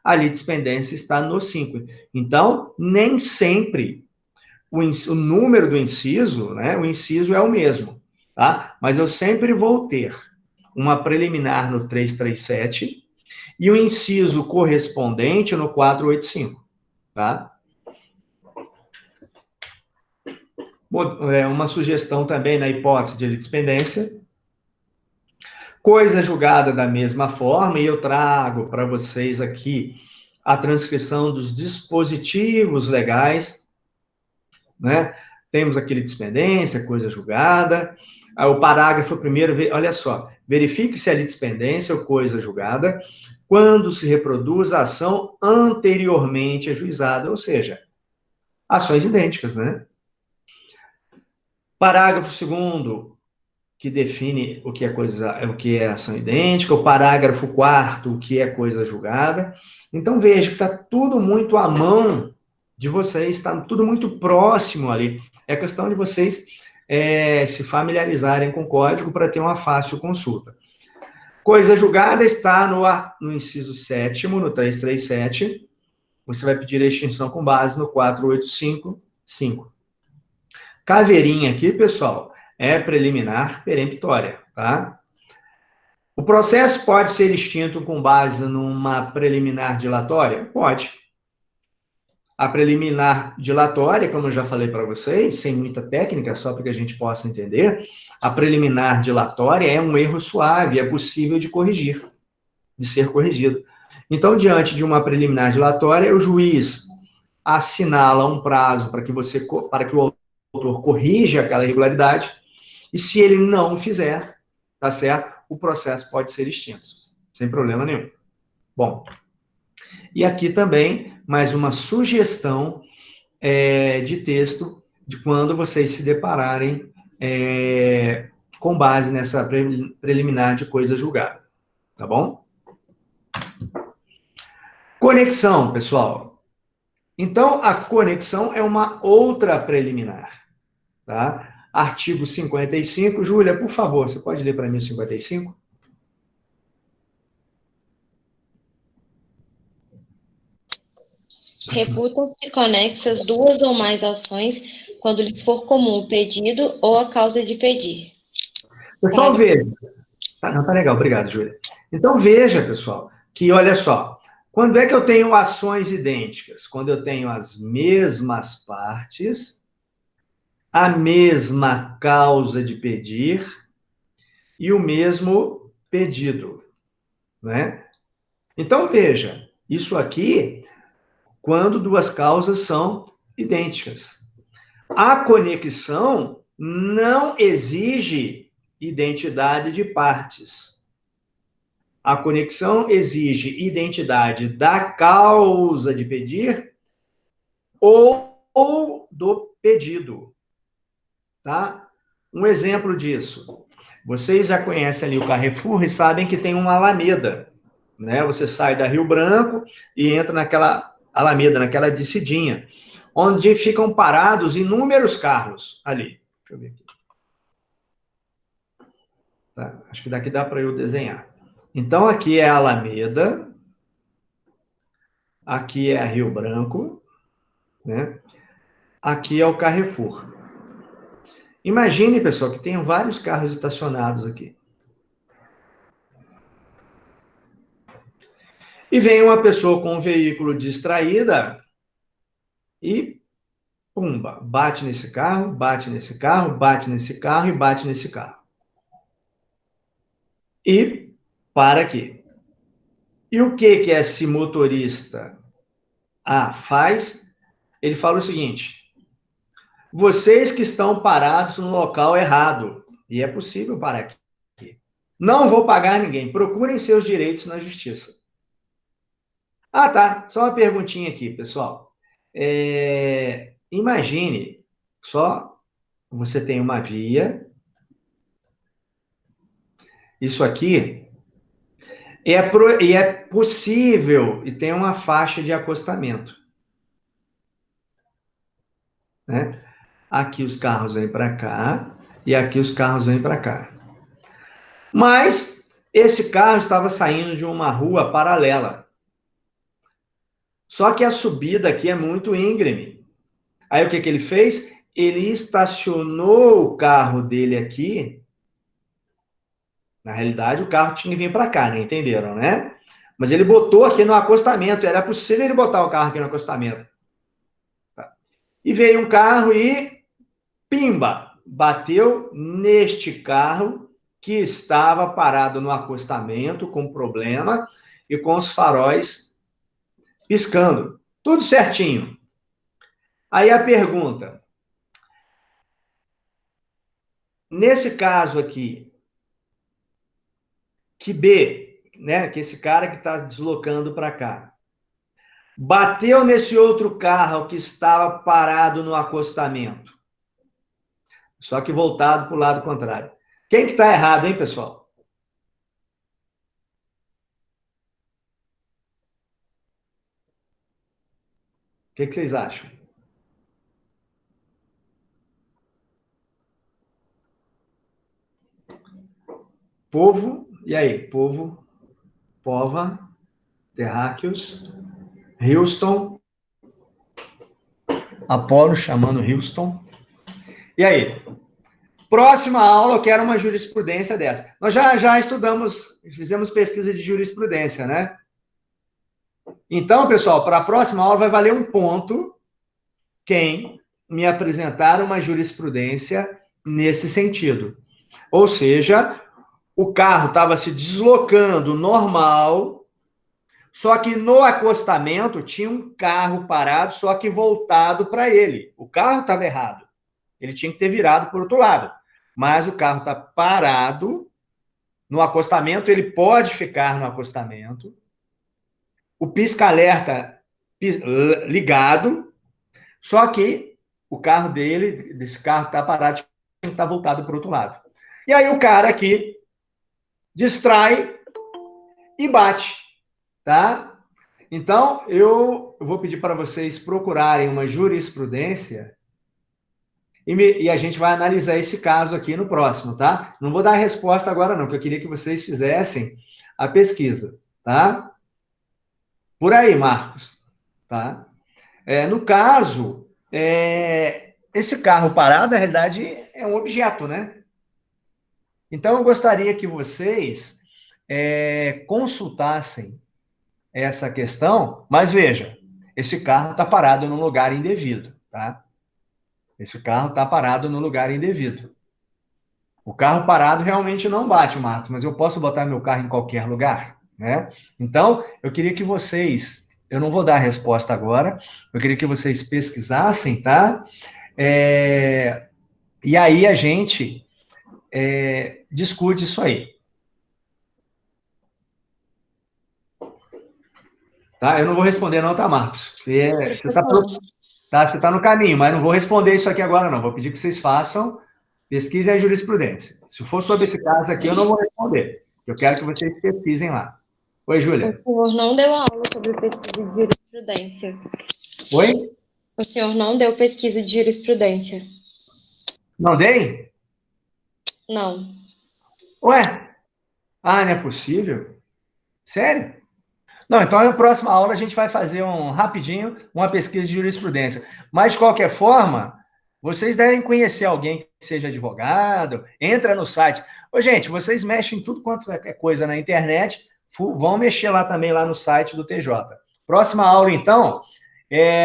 a litispendência está no 5. Então, nem sempre o número do inciso, né, o inciso é o mesmo, tá? Mas eu sempre vou ter uma preliminar no 337 e o inciso correspondente no 485, tá? Uma sugestão também na hipótese de litispendência. Coisa julgada da mesma forma, e eu trago para vocês aqui a transcrição dos dispositivos legais, né? Temos aqui litispendência, coisa julgada. O parágrafo primeiro, olha só, verifique se a litispendência ou coisa julgada, quando se reproduz a ação anteriormente ajuizada, ou seja, ações idênticas, né? Parágrafo 2º, que define o que é ação idêntica, o parágrafo 4º, o que é coisa julgada. Então, veja que está tudo muito à mão de vocês, está tudo muito próximo ali. É questão de vocês se familiarizarem com o código para ter uma fácil consulta. Coisa julgada está no inciso 7º, no 337. Você vai pedir a extinção com base no 485.5. Caveirinha aqui, pessoal, é preliminar peremptória, tá? O processo pode ser extinto com base numa preliminar dilatória? Pode. A preliminar dilatória, como eu já falei para vocês, sem muita técnica, só para que a gente possa entender, a preliminar dilatória é um erro suave, é possível de corrigir, de ser corrigido. Então, diante de uma preliminar dilatória, o juiz assinala um prazo para que o autor corrija aquela irregularidade, e se ele não fizer, tá certo? O processo pode ser extinto, sem problema nenhum. Bom, e aqui também, mais uma sugestão de texto de quando vocês se depararem com base nessa preliminar de coisa julgada, tá bom? Conexão, pessoal. Então, a conexão é uma outra preliminar, tá? Artigo 55. Júlia, por favor, você pode ler para mim o 55? Reputam-se conexas duas ou mais ações quando lhes for comum o pedido ou a causa de pedir. Pessoal, veja. Tá legal, obrigado, Júlia. Então, veja, pessoal, que olha só, quando é que eu tenho ações idênticas? Quando eu tenho as mesmas partes, a mesma causa de pedir e o mesmo pedido, né? Então, veja, isso aqui, quando duas causas são idênticas. A conexão não exige identidade de partes. A conexão exige identidade da causa de pedir ou do pedido, tá? Um exemplo disso. Vocês já conhecem ali o Carrefour e sabem que tem uma alameda, né? Você sai da Rio Branco e entra naquela alameda, naquela descidinha, onde ficam parados inúmeros carros ali. Deixa eu ver aqui. Tá? Acho que daqui dá para eu desenhar. Então, aqui é a Alameda, aqui é a Rio Branco, né? Aqui é o Carrefour. Imagine, pessoal, que tem vários carros estacionados aqui. E vem uma pessoa com um veículo distraída e, pumba, bate nesse carro, bate nesse carro, bate nesse carro e bate nesse carro. E para aqui. E o que esse motorista faz? Ele fala o seguinte: vocês que estão parados no local errado, e é possível parar aqui, não vou pagar ninguém, procurem seus direitos na justiça. Tá, só uma perguntinha aqui, pessoal. Imagine, só você tem uma via, isso aqui, é possível, e tem uma faixa de acostamento, né? Aqui os carros vêm para cá, e aqui os carros vêm para cá. Mas esse carro estava saindo de uma rua paralela. Só que a subida aqui é muito íngreme. Aí o que ele fez? Ele estacionou o carro dele aqui. Na realidade, o carro tinha que vir para cá, né? Entenderam, né? Mas ele botou aqui no acostamento. Era possível ele botar o carro aqui no acostamento. Tá. E veio um carro e, pimba, bateu neste carro que estava parado no acostamento com problema e com os faróis piscando. Tudo certinho. Aí a pergunta. Nesse caso aqui, que B, né, que esse cara que está deslocando para cá, bateu nesse outro carro que estava parado no acostamento, só que voltado para o lado contrário. Quem que está errado, hein, pessoal? O que vocês acham? Povo, e aí? Povo, Pova, Terráqueos, Houston, Apolo chamando Houston. E aí? Próxima aula, eu quero uma jurisprudência dessa. Nós já estudamos, fizemos pesquisa de jurisprudência, né? Então, pessoal, para a próxima aula vai valer um ponto quem me apresentar uma jurisprudência nesse sentido. Ou seja, o carro estava se deslocando normal, só que no acostamento tinha um carro parado, só que voltado para ele. O carro estava errado. Ele tinha que ter virado para o outro lado. Mas o carro está parado no acostamento, ele pode ficar no acostamento. O pisca-alerta ligado, só que o carro desse carro que está parado, tinha que estar voltado para o outro lado. E aí o cara aqui distrai e bate, tá? Então, eu vou pedir para vocês procurarem uma jurisprudência e a gente vai analisar esse caso aqui no próximo, tá? Não vou dar a resposta agora não, porque eu queria que vocês fizessem a pesquisa, tá? Por aí, Marcos, tá? No caso, esse carro parado, na realidade, é um objeto, né? Então, eu gostaria que vocês consultassem essa questão, mas veja, esse carro está parado num lugar indevido, tá? Esse carro está parado no lugar indevido. O carro parado realmente não bate, Marcos, mas eu posso botar meu carro em qualquer lugar, né? Então, eu queria que vocês, eu não vou dar a resposta agora, eu queria que vocês pesquisassem, tá? E aí a gente discute isso aí. Tá? Eu não vou responder não, tá, Marcos? Você está no caminho, mas não vou responder isso aqui agora, não. Vou pedir que vocês façam, pesquisem a jurisprudência. Se for sobre esse caso aqui, eu não vou responder. Eu quero que vocês pesquisem lá. Oi, Júlia. O senhor não deu aula sobre pesquisa de jurisprudência. Oi? O senhor não deu pesquisa de jurisprudência. Não dei? Não. Ué? Ah, não é possível? Sério? Não, então na próxima aula a gente vai fazer rapidinho uma pesquisa de jurisprudência. Mas, de qualquer forma, vocês devem conhecer alguém que seja advogado, entra no site. Ô, gente, vocês mexem em tudo quanto é coisa na internet, vão mexer lá também, lá no site do TJ. Próxima aula, então,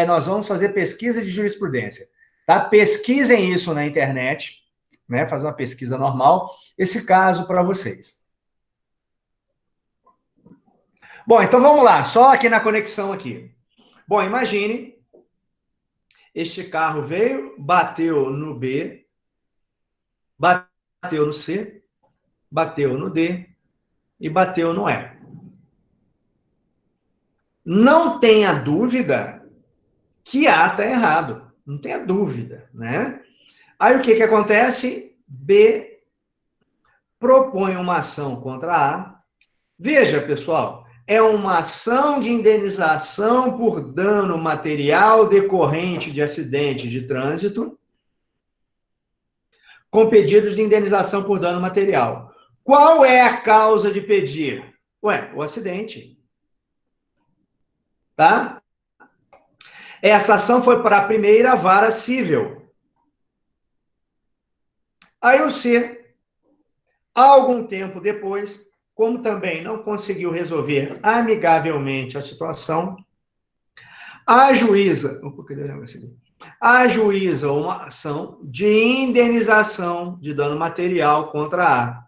nós vamos fazer pesquisa de jurisprudência. Tá? Pesquisem isso na internet, né? Fazer uma pesquisa normal, esse caso para vocês. Bom, então vamos lá, só aqui na conexão aqui. Bom, imagine, este carro veio, bateu no B, bateu no C, bateu no D e bateu no E. Não tenha dúvida que A está errado, não tenha dúvida, né? Aí o que acontece? B propõe uma ação contra A. Veja, pessoal, é uma ação de indenização por dano material decorrente de acidente de trânsito, com pedidos de indenização por dano material. Qual é a causa de pedir? Ué, o acidente. Tá? Essa ação foi para a primeira vara civil. Aí o C, algum tempo depois, como também não conseguiu resolver amigavelmente a situação, ajuiza uma ação de indenização de dano material contra A.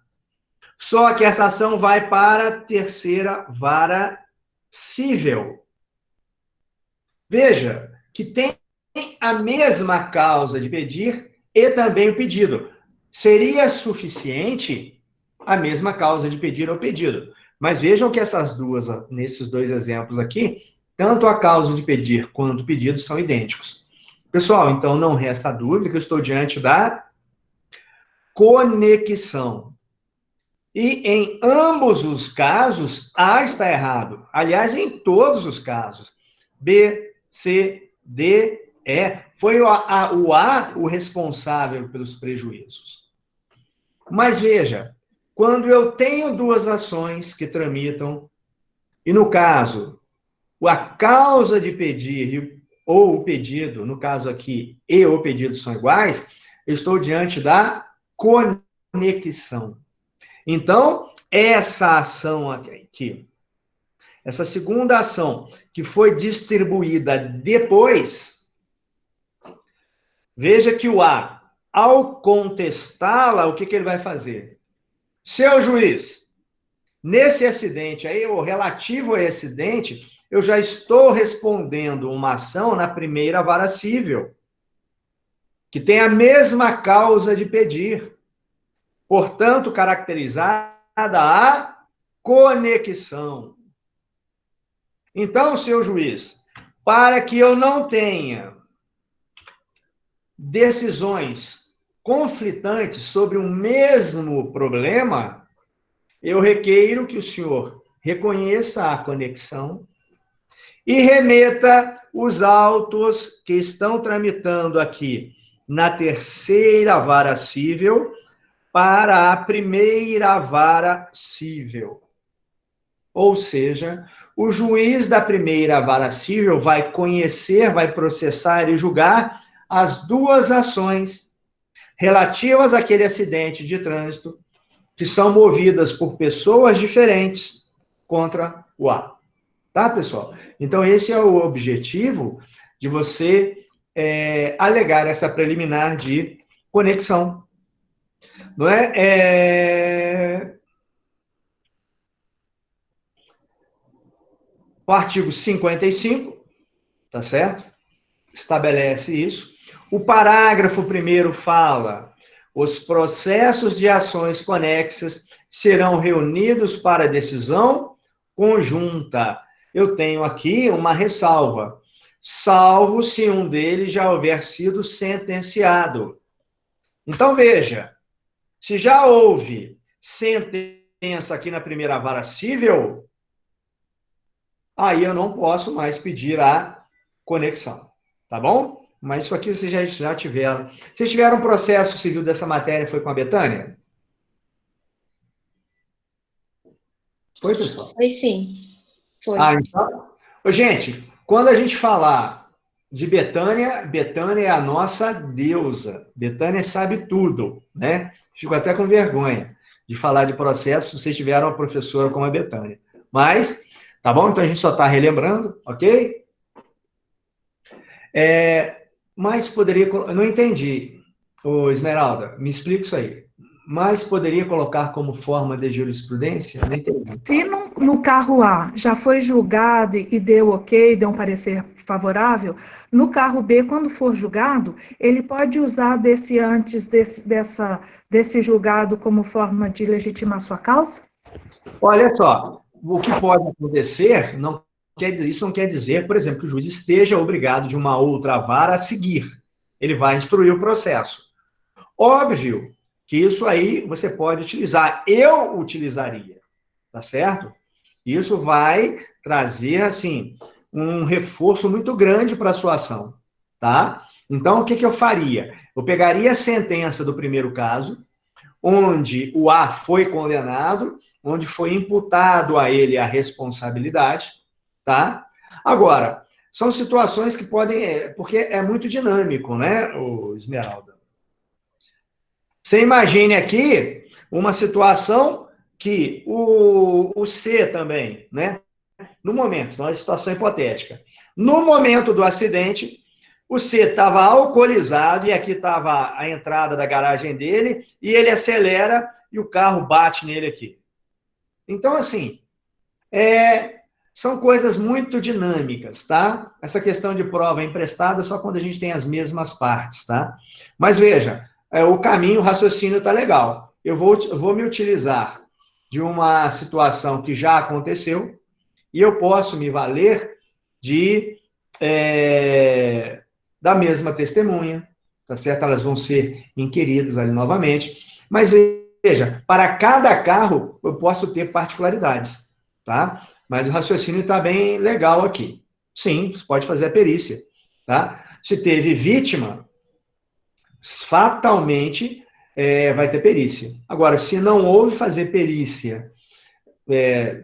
Só que essa ação vai para a terceira vara civil. Veja que tem a mesma causa de pedir e também o pedido. Seria suficiente a mesma causa de pedir ou pedido. Mas vejam que nesses dois exemplos aqui, tanto a causa de pedir quanto o pedido são idênticos. Pessoal, então não resta dúvida que eu estou diante da conexão. E em ambos os casos, A está errado. Aliás, em todos os casos. B, C, D, E. Foi o A o responsável pelos prejuízos. Mas veja, quando eu tenho duas ações que tramitam, e no caso, a causa de pedir ou o pedido, no caso aqui, e o pedido são iguais, eu estou diante da conexão. Então, essa ação aqui, essa segunda ação que foi distribuída depois, veja que o A, ao contestá-la, o que ele vai fazer? Seu juiz, nesse acidente aí, ou relativo a esse acidente, eu já estou respondendo uma ação na primeira vara civil, que tem a mesma causa de pedir. Portanto, caracterizada a conexão. Então, seu juiz, para que eu não tenha decisões conflitantes sobre um mesmo problema, eu requeiro que o senhor reconheça a conexão e remeta os autos que estão tramitando aqui na terceira vara civil para a primeira vara civil. Ou seja, o juiz da primeira vara civil vai conhecer, vai processar e julgar as duas ações relativas àquele acidente de trânsito que são movidas por pessoas diferentes contra o A. Tá, pessoal? Então, esse é o objetivo de você alegar essa preliminar de conexão. Não é? O artigo 55, tá certo? Estabelece isso. O parágrafo 1º fala: os processos de ações conexas serão reunidos para decisão conjunta. Eu tenho aqui uma ressalva. Salvo se um deles já houver sido sentenciado. Então, veja, se já houve sentença aqui na primeira vara civil, aí eu não posso mais pedir a conexão, tá bom? Mas isso aqui vocês já tiveram. Vocês tiveram um processo civil dessa matéria, foi com a Betânia? Foi, pessoal? Foi sim. Foi. Então... Gente, quando a gente falar de Betânia, Betânia é a nossa deusa. Betânia sabe tudo, né? Fico até com vergonha de falar de processo se vocês tiveram uma professora como a Betânia. Mas, tá bom? Então a gente só está relembrando, ok? Mas poderia... Não entendi, Esmeralda, me explica isso aí. Mas poderia colocar como forma de jurisprudência? Não entendi. Se no carro A já foi julgado e deu ok, deu um parecer favorável, no carro B, quando for julgado, ele pode usar desse julgado como forma de legitimar sua causa? Olha só, o que pode acontecer, isso não quer dizer, por exemplo, que o juiz esteja obrigado de uma outra vara a seguir. Ele vai instruir o processo. Óbvio que isso aí você pode utilizar. Eu utilizaria, tá certo? Isso vai trazer, assim, um reforço muito grande para a sua ação, tá? Então, o que eu faria? Eu pegaria a sentença do primeiro caso, onde o A foi condenado, onde foi imputado a ele a responsabilidade, tá? Agora, são situações que podem... Porque é muito dinâmico, né, Esmeralda? Você imagine aqui uma situação que o C também, né? No momento, uma situação hipotética. No momento do acidente, o C estava alcoolizado e aqui estava a entrada da garagem dele e ele acelera e o carro bate nele aqui. Então, assim, são coisas muito dinâmicas, tá? Essa questão de prova emprestada só quando a gente tem as mesmas partes, tá? Mas veja... o caminho, o raciocínio está legal. eu vou me utilizar de uma situação que já aconteceu e eu posso me valer da mesma testemunha, tá certo? Elas vão ser inquiridas ali novamente, mas veja, para cada carro eu posso ter particularidades, tá? Mas o raciocínio está bem legal aqui. Sim, você pode fazer a perícia, tá? Se teve vítima, fatalmente vai ter perícia. Agora, se não houve fazer perícia,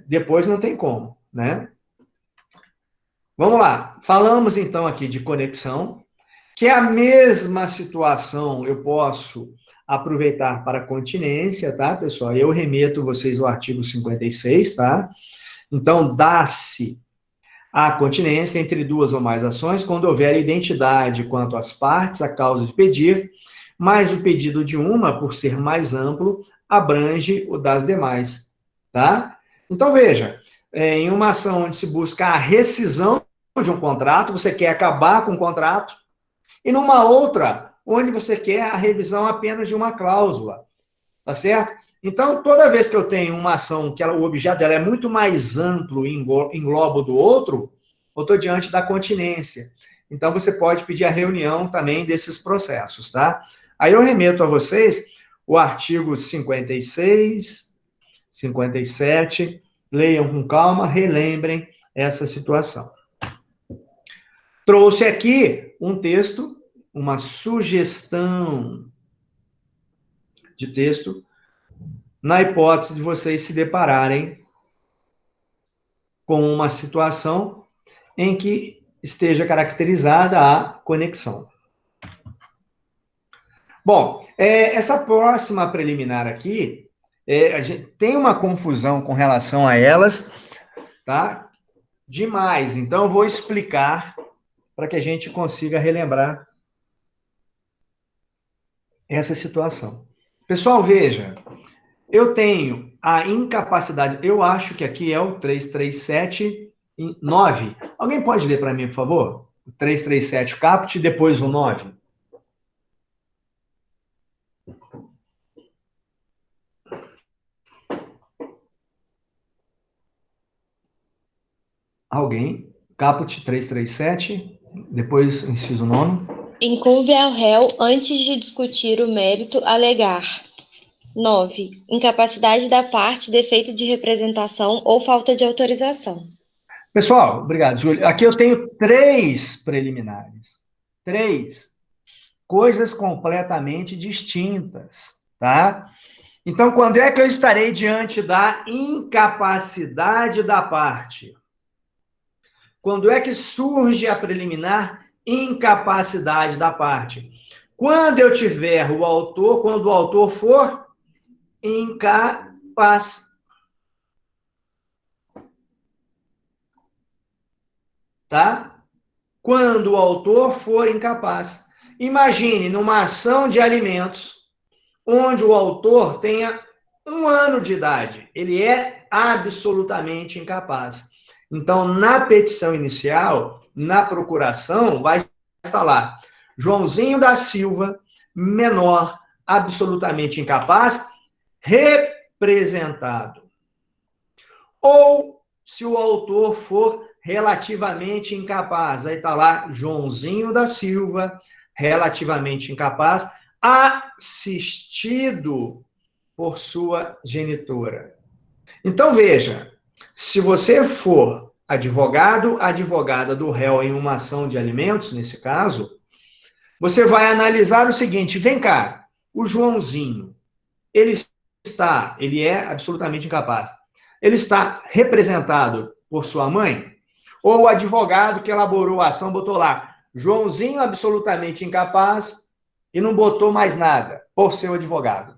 depois não tem como, né? Vamos lá. Falamos então aqui de conexão, que é a mesma situação, eu posso aproveitar para continência, tá, pessoal? Eu remeto vocês ao artigo 56, tá? Então, dá-se a continência entre duas ou mais ações quando houver identidade quanto às partes, a causa de pedir, mas o pedido de uma, por ser mais amplo, abrange o das demais, tá? Então, veja, em uma ação onde se busca a rescisão de um contrato, você quer acabar com o contrato, e numa outra, onde você quer a revisão apenas de uma cláusula, tá certo? Então, toda vez que eu tenho uma ação que o objeto dela é muito mais amplo e engloba do outro, eu estou diante da continência. Então, você pode pedir a reunião também desses processos, tá? Aí eu remeto a vocês o artigo 56, 57, leiam com calma, relembrem essa situação. Trouxe aqui um texto, uma sugestão de texto, na hipótese de vocês se depararem com uma situação em que esteja caracterizada a conexão. Bom, essa próxima preliminar aqui, a gente tem uma confusão com relação a elas, tá? Demais. Então, eu vou explicar para que a gente consiga relembrar essa situação. Pessoal, veja, eu tenho a incapacidade, eu acho que aqui é o 337-9. Alguém pode ler para mim, por favor? O 337 caput, depois o 9. Alguém? Caput 337, depois inciso 9. Incumbe ao réu, antes de discutir o mérito, alegar. 9. Incapacidade da parte, defeito de representação ou falta de autorização. Pessoal, obrigado, Júlio. Aqui eu tenho 3 preliminares. 3 coisas completamente distintas, tá? Então, quando é que eu estarei diante da incapacidade da parte? Quando é que surge a preliminar incapacidade da parte? Quando eu tiver o autor, quando o autor for incapaz. Tá? Quando o autor for incapaz. Imagine numa ação de alimentos, onde o autor tenha 1 ano de idade. Ele é absolutamente incapaz. Então, na petição inicial, na procuração, vai estar lá, Joãozinho da Silva, menor, absolutamente incapaz, representado. Ou, se o autor for relativamente incapaz, vai estar lá, Joãozinho da Silva, relativamente incapaz, assistido por sua genitora. Então, veja, se você for advogado, advogada do réu em uma ação de alimentos, nesse caso, você vai analisar o seguinte, vem cá, o Joãozinho, ele é absolutamente incapaz. Ele está representado por sua mãe? Ou o advogado que elaborou a ação botou lá, Joãozinho absolutamente incapaz e não botou mais nada, por seu advogado?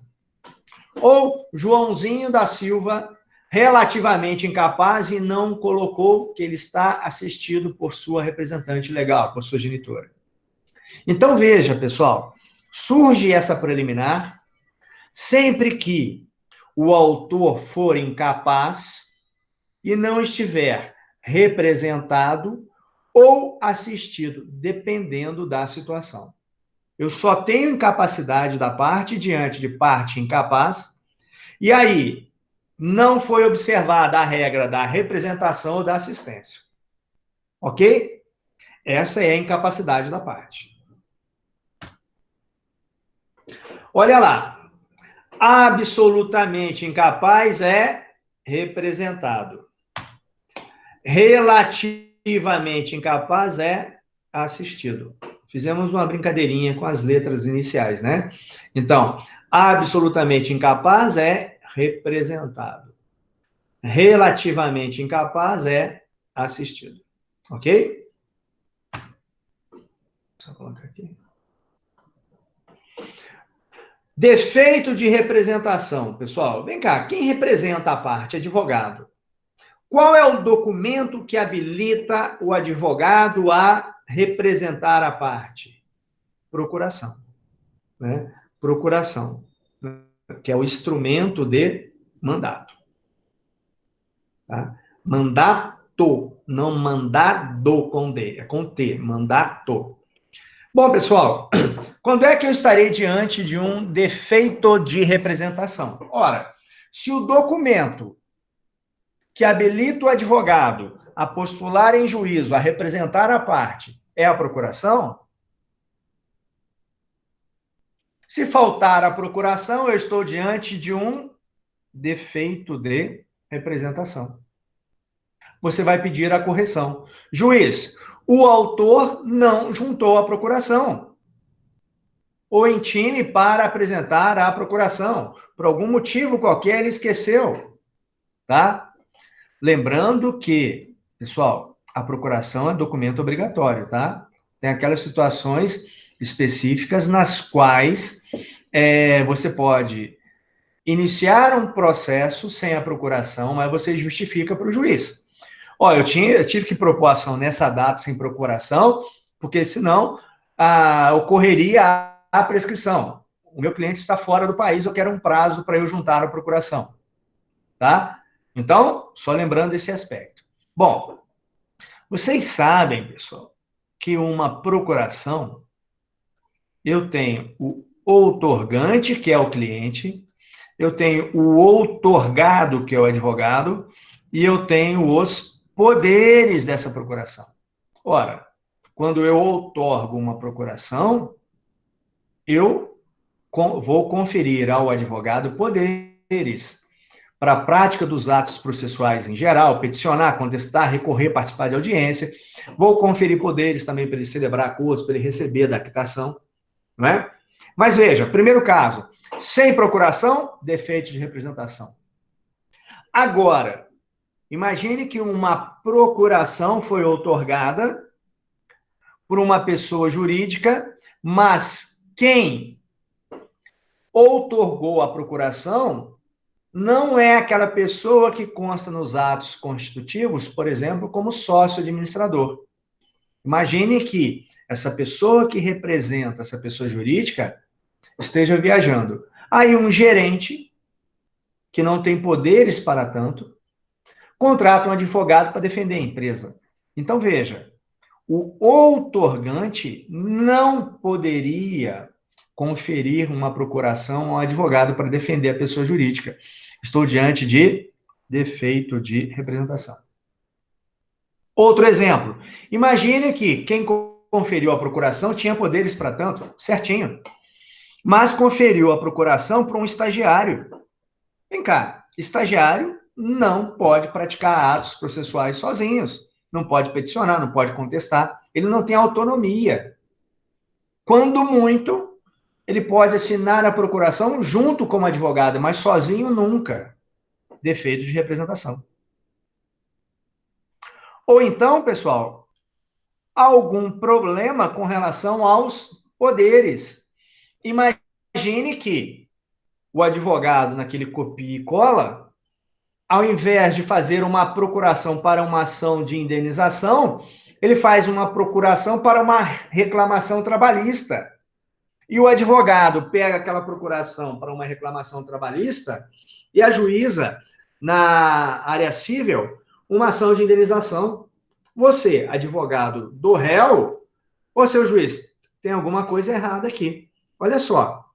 Ou Joãozinho da Silva relativamente incapaz e não colocou que ele está assistido por sua representante legal, por sua genitora. Então, veja, pessoal, surge essa preliminar sempre que o autor for incapaz e não estiver representado ou assistido, dependendo da situação. Eu só tenho incapacidade da parte diante de parte incapaz E aí, não foi observada a regra da representação ou da assistência. Ok? Essa é a incapacidade da parte. Olha lá. Absolutamente incapaz é representado. Relativamente incapaz é assistido. Fizemos uma brincadeirinha com as letras iniciais, né? Então, absolutamente incapaz é representado. Relativamente incapaz é assistido. Ok? Só colocar aqui. Defeito de representação. Pessoal, vem cá. Quem representa a parte? Advogado. Qual é o documento que habilita o advogado a representar a parte? Procuração. Né? Procuração, que é o instrumento de mandato. Tá? Mandato, não mandado com D, é com T, mandato. Bom, pessoal, quando é que eu estarei diante de um defeito de representação? Ora, se o documento que habilita o advogado a postular em juízo, a representar a parte, é a procuração, se faltar a procuração, eu estou diante de um defeito de representação. Você vai pedir a correção. Juiz, o autor não juntou a procuração. O intime para apresentar a procuração. Por algum motivo qualquer, ele esqueceu. Tá? Lembrando que, pessoal, a procuração é documento obrigatório, tá? Tem aquelas situações específicas nas quais você pode iniciar um processo sem a procuração, mas você justifica para o juiz. Ó, eu tive que propor ação nessa data sem procuração, porque senão ocorreria a prescrição. O meu cliente está fora do país, eu quero um prazo para eu juntar a procuração. Tá? Então, só lembrando esse aspecto. Bom, vocês sabem, pessoal, que uma procuração, eu tenho o outorgante, que é o cliente, eu tenho o outorgado, que é o advogado, e eu tenho os poderes dessa procuração. Ora, quando eu outorgo uma procuração, eu vou conferir ao advogado poderes para a prática dos atos processuais em geral, peticionar, contestar, recorrer, participar de audiência. Vou conferir poderes também para ele celebrar acordos, para ele receber da quitação, não é? Mas veja, primeiro caso, sem procuração, defeito de representação. Agora, imagine que uma procuração foi outorgada por uma pessoa jurídica, mas quem outorgou a procuração não é aquela pessoa que consta nos atos constitutivos, por exemplo, como sócio administrador. Imagine que essa pessoa que representa essa pessoa jurídica esteja viajando. Aí um gerente, que não tem poderes para tanto, contrata um advogado para defender a empresa. Então, veja, o outorgante não poderia conferir uma procuração ao advogado para defender a pessoa jurídica. Estou diante de defeito de representação. Outro exemplo. Imagine que quem conferiu a procuração tinha poderes para tanto, certinho. Mas conferiu a procuração para um estagiário. Vem cá, estagiário não pode praticar atos processuais sozinhos. Não pode peticionar, não pode contestar. Ele não tem autonomia. Quando muito, ele pode assinar a procuração junto como advogado, mas sozinho nunca. Defeito de representação. Ou então, pessoal, algum problema com relação aos poderes. Imagine que o advogado, naquele copia e cola, ao invés de fazer uma procuração para uma ação de indenização, ele faz uma procuração para uma reclamação trabalhista. E o advogado pega aquela procuração para uma reclamação trabalhista e ajuiza na área civil uma ação de indenização. Você, advogado do réu, ô seu juiz, tem alguma coisa errada aqui. Olha só,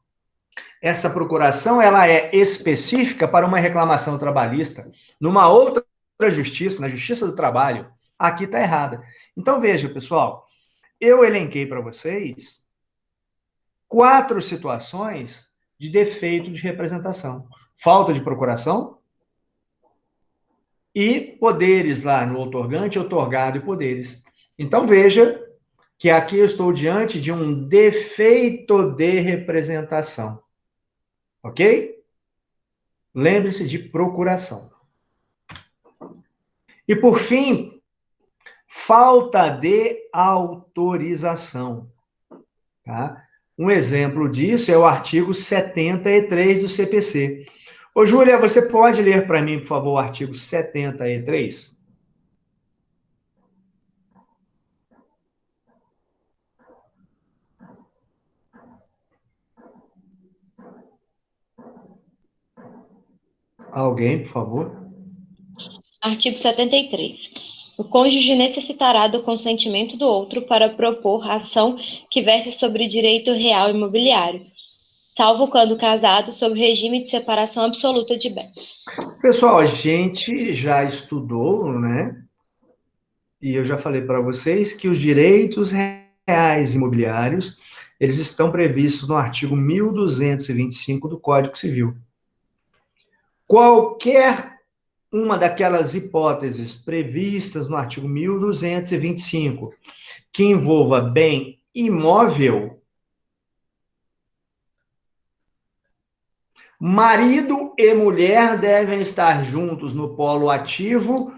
essa procuração ela é específica para uma reclamação trabalhista, numa outra justiça, na Justiça do Trabalho, aqui está errada. Então, veja, pessoal, eu elenquei para vocês 4 situações de defeito de representação. Falta de procuração e poderes lá no outorgante, outorgado e poderes. Então, veja que aqui eu estou diante de um defeito de representação. Ok? Lembre-se de procuração. E, por fim, falta de autorização. Tá? Um exemplo disso é o artigo 73 do CPC. Ô, Júlia, você pode ler para mim, por favor, o artigo 73? Alguém, por favor? Artigo 73. O cônjuge necessitará do consentimento do outro para propor ação que verse sobre direito real imobiliário, salvo quando casado sob regime de separação absoluta de bens. Pessoal, a gente já estudou, né? E eu já falei para vocês que os direitos reais imobiliários, eles estão previstos no artigo 1225 do Código Civil. Qualquer uma daquelas hipóteses previstas no artigo 1225 que envolva bem imóvel, marido e mulher devem estar juntos no polo ativo,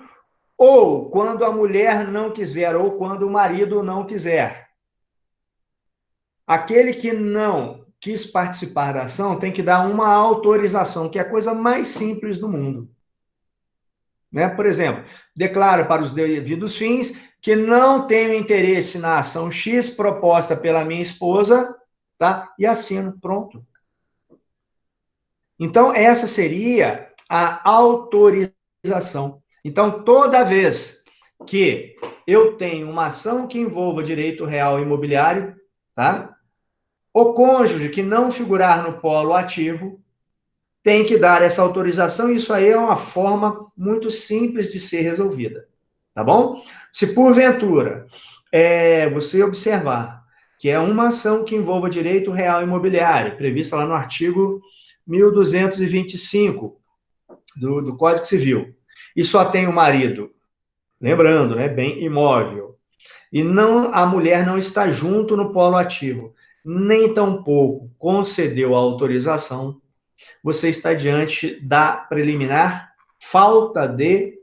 ou quando a mulher não quiser, ou quando o marido não quiser. Aquele que não quis participar da ação tem que dar uma autorização, que é a coisa mais simples do mundo. Né? Por exemplo, declaro para os devidos fins que não tenho interesse na ação X proposta pela minha esposa, tá? E assino, pronto. Então, essa seria a autorização. Então, toda vez que eu tenho uma ação que envolva direito real imobiliário, tá? O cônjuge que não figurar no polo ativo tem que dar essa autorização, e isso aí é uma forma muito simples de ser resolvida, tá bom? Se porventura você observar que é uma ação que envolva direito real imobiliário, prevista lá no artigo 1225 do Código Civil, e só tem o marido, lembrando, né, bem imóvel, e não, a mulher não está junto no polo ativo, nem tampouco concedeu a autorização, você está diante da preliminar falta de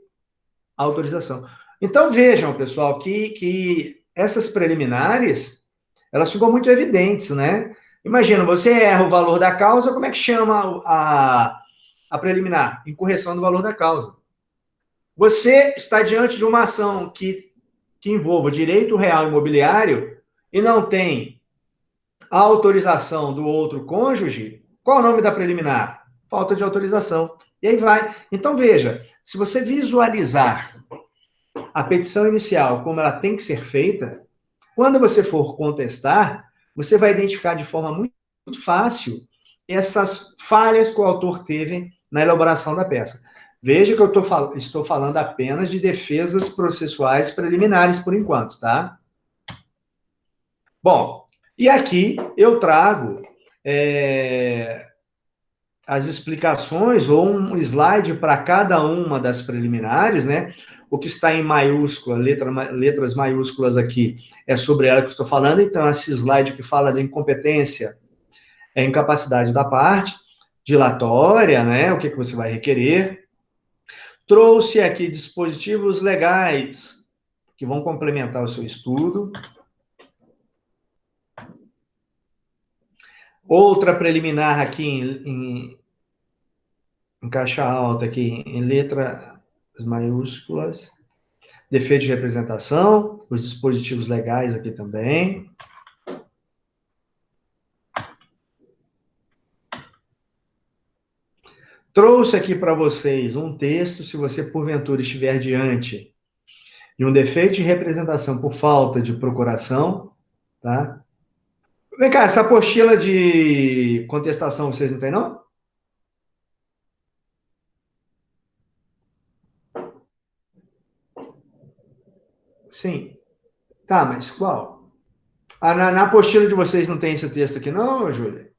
autorização. Então, vejam, pessoal, que essas preliminares, elas ficam muito evidentes, né? Imagina, você erra o valor da causa, como é que chama a preliminar? Incorreção do valor da causa. Você está diante de uma ação que envolva direito real imobiliário e não tem a autorização do outro cônjuge, qual é o nome da preliminar? Falta de autorização. E aí vai. Então, veja, se você visualizar a petição inicial como ela tem que ser feita, quando você for contestar, você vai identificar de forma muito fácil essas falhas que o autor teve na elaboração da peça. Veja que eu estou falando apenas de defesas processuais preliminares por enquanto, tá? Bom, e aqui eu trago as explicações ou um slide para cada uma das preliminares, né? O que está em maiúscula, letras maiúsculas aqui, é sobre ela que eu estou falando. Então, esse slide que fala de incompetência é incapacidade da parte, dilatória, né? O que você vai requerer. Trouxe aqui dispositivos legais que vão complementar o seu estudo. Outra preliminar aqui em caixa alta, aqui em letras maiúsculas. Defeito de representação, os dispositivos legais aqui também. Trouxe aqui para vocês um texto, se você porventura estiver diante de um defeito de representação por falta de procuração, tá? Vem cá, essa apostila de contestação vocês não têm, não? Sim. Tá, mas qual? Ah, na apostila de vocês não tem esse texto aqui, não, Júlia?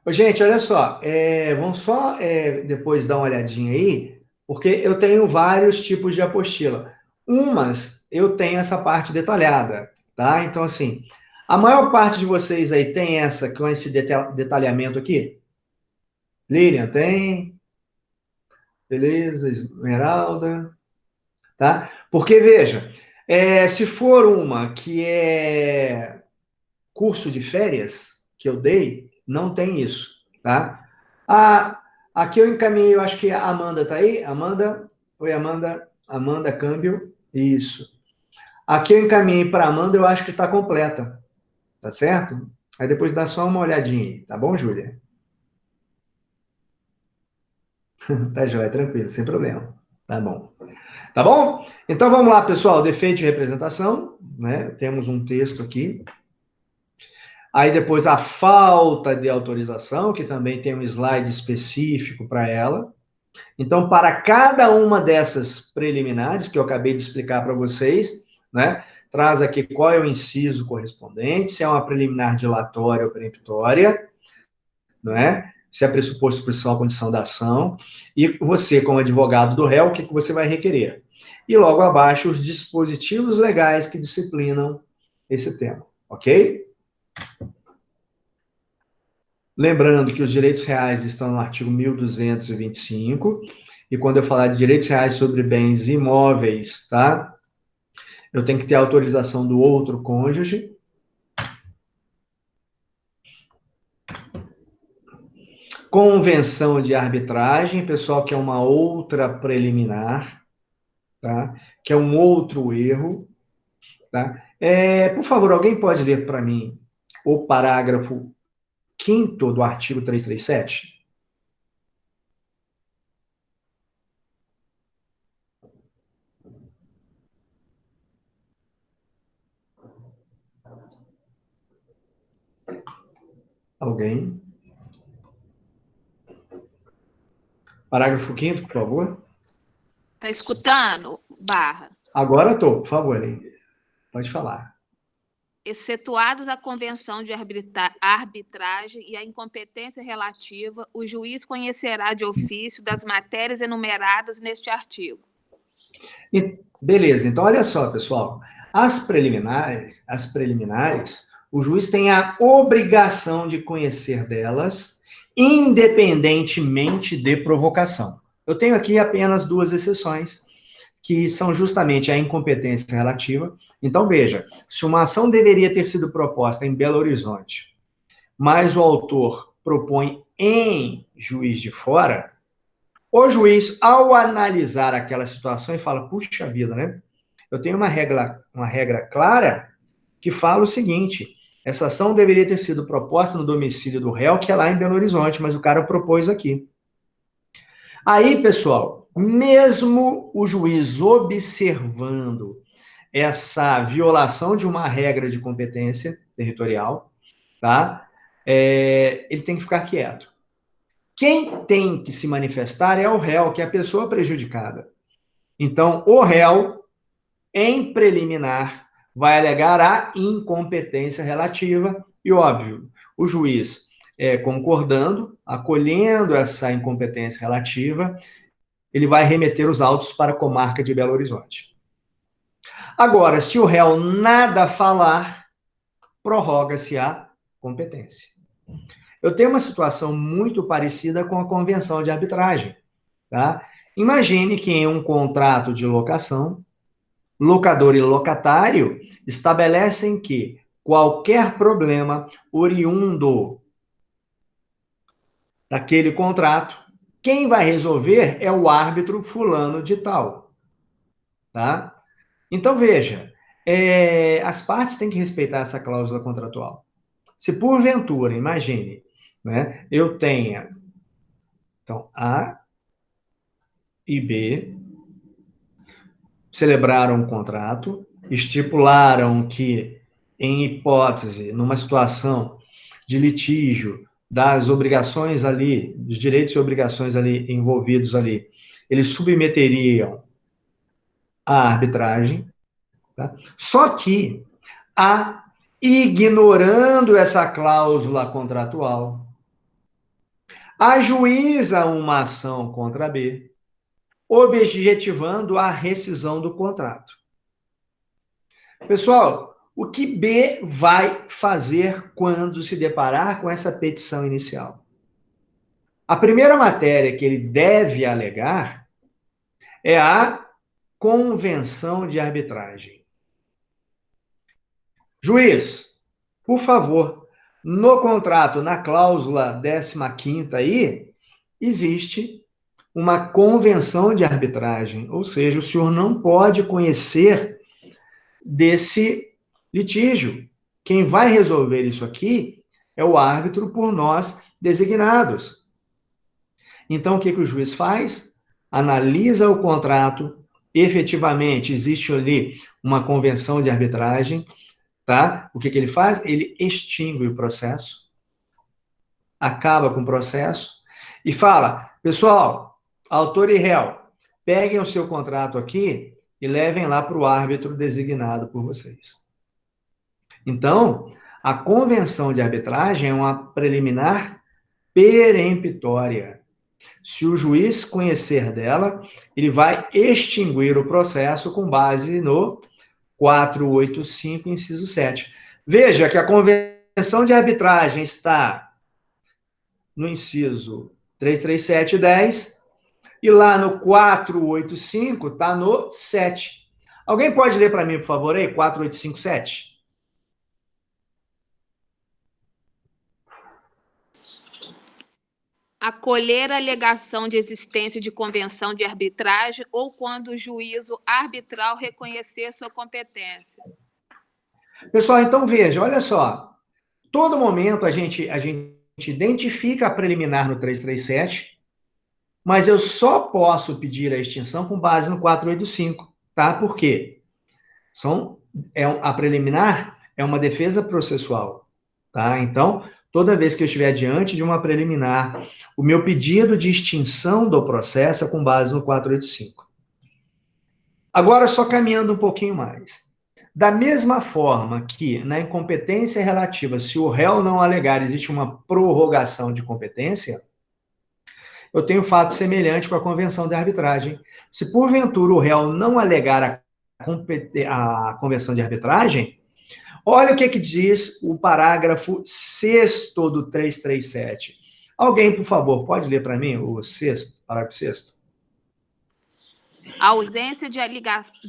Ô, gente, olha só, vamos só depois dar uma olhadinha aí, porque eu tenho vários tipos de apostila. Umas, eu tenho essa parte detalhada, tá? Então, assim, a maior parte de vocês aí tem essa, com esse detalhamento aqui? Lilian, tem? Beleza, Esmeralda, tá? Porque, veja, se for uma que é curso de férias que eu dei, não tem isso, tá? Aqui eu encaminhei, eu acho que a Amanda tá aí. Amanda, oi Amanda, Amanda Câmbio, isso. Aqui eu encaminhei para Amanda, eu acho que está completa, tá certo? Aí depois dá só uma olhadinha aí, tá bom, Júlia? Tá joia, tranquilo, sem problema. Tá bom. Tá bom? Então vamos lá, pessoal. Defeito de representação, né? Temos um texto aqui. Aí depois a falta de autorização, que também tem um slide específico para ela. Então, para cada uma dessas preliminares que eu acabei de explicar para vocês, né, traz aqui qual é o inciso correspondente, se é uma preliminar dilatória ou peremptória, né, se é pressuposto principal condição da ação, e você, como advogado do réu, o que você vai requerer? E logo abaixo, os dispositivos legais que disciplinam esse tema, ok? Lembrando que os direitos reais estão no artigo 1225, e quando eu falar de direitos reais sobre bens imóveis, tá? Eu tenho que ter autorização do outro cônjuge. Convenção de arbitragem, pessoal, que é uma outra preliminar, tá? Que é um outro erro, tá? Por favor, alguém pode ler para mim o parágrafo 5º do artigo 337? Alguém? Parágrafo 5º, por favor. Tá escutando, Barra? Agora estou, por favor, pode falar. Excetuados a convenção de arbitragem e a incompetência relativa, o juiz conhecerá de ofício das matérias enumeradas neste artigo. Beleza, então olha só, pessoal. As preliminares, o juiz tem a obrigação de conhecer delas, independentemente de provocação. Eu tenho aqui apenas duas exceções, que são justamente a incompetência relativa. Então, veja, se uma ação deveria ter sido proposta em Belo Horizonte, mas o autor propõe em Juiz de Fora, o juiz, ao analisar aquela situação, e fala, puxa vida, né? Eu tenho uma regra clara que fala o seguinte, essa ação deveria ter sido proposta no domicílio do réu, que é lá em Belo Horizonte, mas o cara propôs aqui. Aí, pessoal, mesmo o juiz observando essa violação de uma regra de competência territorial, tá? Ele tem que ficar quieto. Quem tem que se manifestar é o réu, que é a pessoa prejudicada. Então, o réu, em preliminar, vai alegar a incompetência relativa e, óbvio, o juiz, concordando, acolhendo essa incompetência relativa, ele vai remeter os autos para a comarca de Belo Horizonte. Agora, se o réu nada falar, prorroga-se a competência. Eu tenho uma situação muito parecida com a convenção de arbitragem, tá? Imagine que em um contrato de locação, locador e locatário estabelecem que qualquer problema oriundo daquele contrato, quem vai resolver é o árbitro fulano de tal, tá? Então, veja, as partes têm que respeitar essa cláusula contratual. Se porventura, imagine, né, eu tenha, então, A e B celebraram um contrato, estipularam que, em hipótese, numa situação de litígio, das obrigações ali, dos direitos e obrigações ali envolvidos ali, eles submeteriam à arbitragem, tá? Só que, ignorando essa cláusula contratual, ajuiza uma ação contra B, objetivando a rescisão do contrato. Pessoal, o que B vai fazer quando se deparar com essa petição inicial? A primeira matéria que ele deve alegar é a convenção de arbitragem. Juiz, por favor, no contrato, na cláusula 15ª aí, existe uma convenção de arbitragem, ou seja, o senhor não pode conhecer desse litígio. Quem vai resolver isso aqui é o árbitro por nós designados. Então, o que o juiz faz? Analisa o contrato, efetivamente existe ali uma convenção de arbitragem, tá? O que ele faz? Ele extingue o processo, acaba com o processo e fala, pessoal, autor e réu, peguem o seu contrato aqui e levem lá para o árbitro designado por vocês. Então, a convenção de arbitragem é uma preliminar peremptória. Se o juiz conhecer dela, ele vai extinguir o processo com base no 485, inciso 7. Veja que a convenção de arbitragem está no inciso 337 e 10, e lá no 485 está no 7. Alguém pode ler para mim, por favor, aí? 485, 7. Acolher a alegação de existência de convenção de arbitragem ou quando o juízo arbitral reconhecer sua competência. Pessoal, então veja, olha só. Todo momento a gente identifica a preliminar no 337, mas eu só posso pedir a extinção com base no 485, tá? Por quê? A preliminar é uma defesa processual, tá? Então, toda vez que eu estiver diante de uma preliminar, o meu pedido de extinção do processo é com base no 485. Agora, só caminhando um pouquinho mais. Da mesma forma que na incompetência relativa, se o réu não alegar, existe uma prorrogação de competência, eu tenho fato semelhante com a convenção de arbitragem. Se porventura o réu não alegar a convenção de arbitragem, olha o que diz o parágrafo 6º do 337. Alguém, por favor, pode ler para mim o parágrafo 6º? A ausência de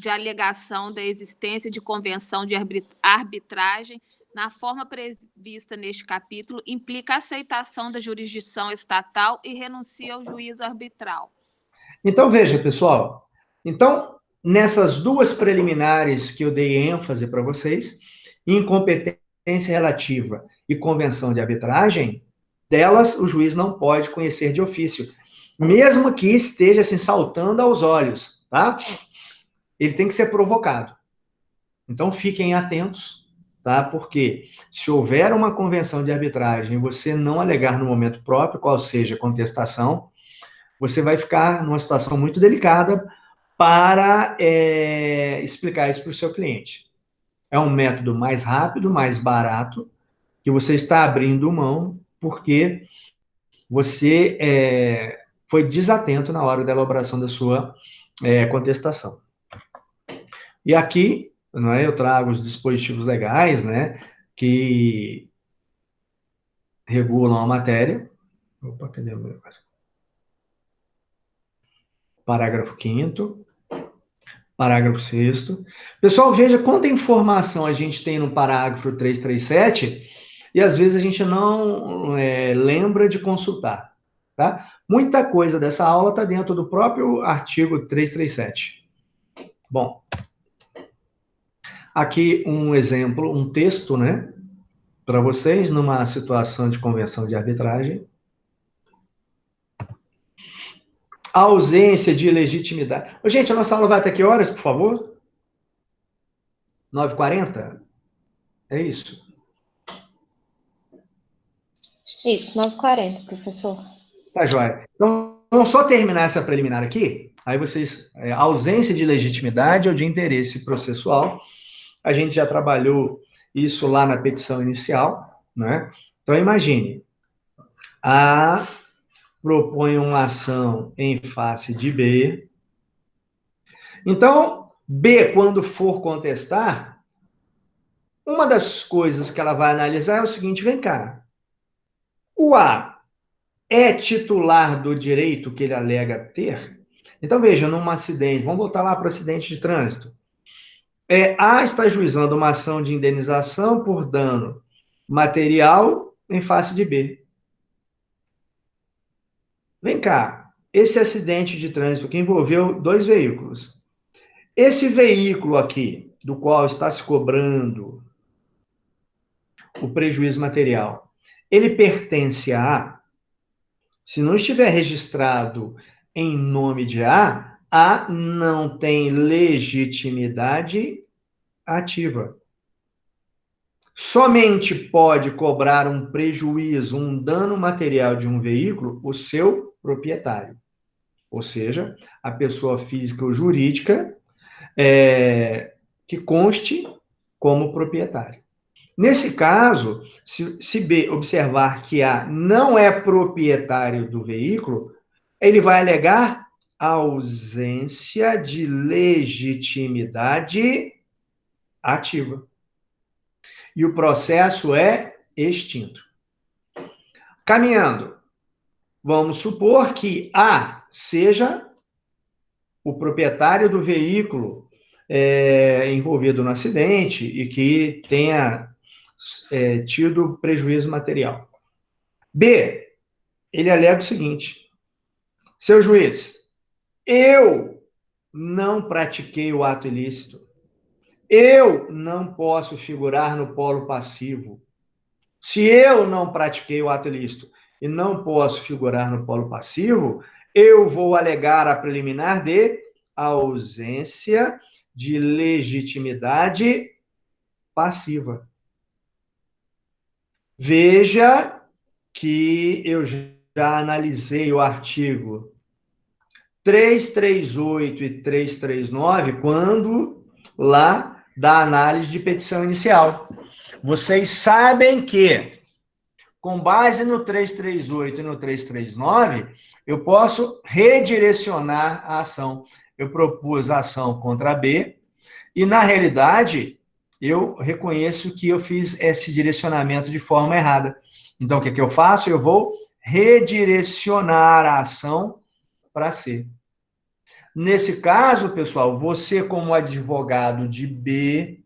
alegação da existência de convenção de arbitragem na forma prevista neste capítulo implica a aceitação da jurisdição estatal e renuncia ao juízo arbitral. Então, veja, pessoal. Então, nessas duas preliminares que eu dei ênfase para vocês, incompetência relativa e convenção de arbitragem, delas o juiz não pode conhecer de ofício, mesmo que esteja assim, saltando aos olhos, tá? Ele tem que ser provocado. Então, fiquem atentos, tá? Porque se houver uma convenção de arbitragem e você não alegar no momento próprio, qual seja a contestação, você vai ficar numa situação muito delicada para explicar isso para o seu cliente. É um método mais rápido, mais barato, que você está abrindo mão porque você foi desatento na hora da elaboração da sua contestação. E aqui, eu trago os dispositivos legais, que regulam a matéria. Opa, cadê o meu negócio? Parágrafo 5º, parágrafo 6º. Pessoal, veja quanta informação a gente tem no parágrafo 337 e às vezes a gente não lembra de consultar, tá? Muita coisa dessa aula está dentro do próprio artigo 337. Bom, aqui um exemplo, um texto, para vocês, numa situação de convenção de arbitragem. ausência de legitimidade. Ô, gente, a nossa aula vai até que horas, por favor? 9h40? É isso? Isso, 9h40, professor. Tá, joia. Então, vamos só terminar essa preliminar aqui. Aí vocês, ausência de legitimidade ou de interesse processual. A gente já trabalhou isso lá na petição inicial, né? Então, imagine, A propõe uma ação em face de B. Então, B, quando for contestar, uma das coisas que ela vai analisar é o seguinte, vem cá, o A é titular do direito que ele alega ter? Então, veja, num acidente, vamos voltar lá para o acidente de trânsito. A está ajuizando uma ação de indenização por dano material em face de B. Vem cá, esse acidente de trânsito que envolveu 2 veículos. Esse veículo aqui, do qual está se cobrando o prejuízo material, ele pertence a A? Se não estiver registrado em nome de A, A não tem legitimidade ativa. Somente pode cobrar um prejuízo, um dano material de um veículo, o seu proprietário. Ou seja, a pessoa física ou jurídica que conste como proprietário. Nesse caso, se B observar que A não é proprietário do veículo, ele vai alegar ausência de legitimidade ativa. E o processo é extinto. Caminhando, vamos supor que A seja o proprietário do veículo envolvido no acidente e que tenha tido prejuízo material. B, ele alega o seguinte, seu juiz, eu não pratiquei o ato ilícito, eu não posso figurar no polo passivo. Se eu não pratiquei o ato ilícito e não posso figurar no polo passivo, eu vou alegar a preliminar de ausência de legitimidade passiva. Veja que eu já analisei o artigo 338 e 339 quando lá da análise de petição inicial. Vocês sabem que, com base no 338 e no 339, eu posso redirecionar a ação. Eu propus a ação contra B e, na realidade, eu reconheço que eu fiz esse direcionamento de forma errada. Então, o que eu faço? Eu vou redirecionar a ação para C. Nesse caso, pessoal, você, como advogado de B,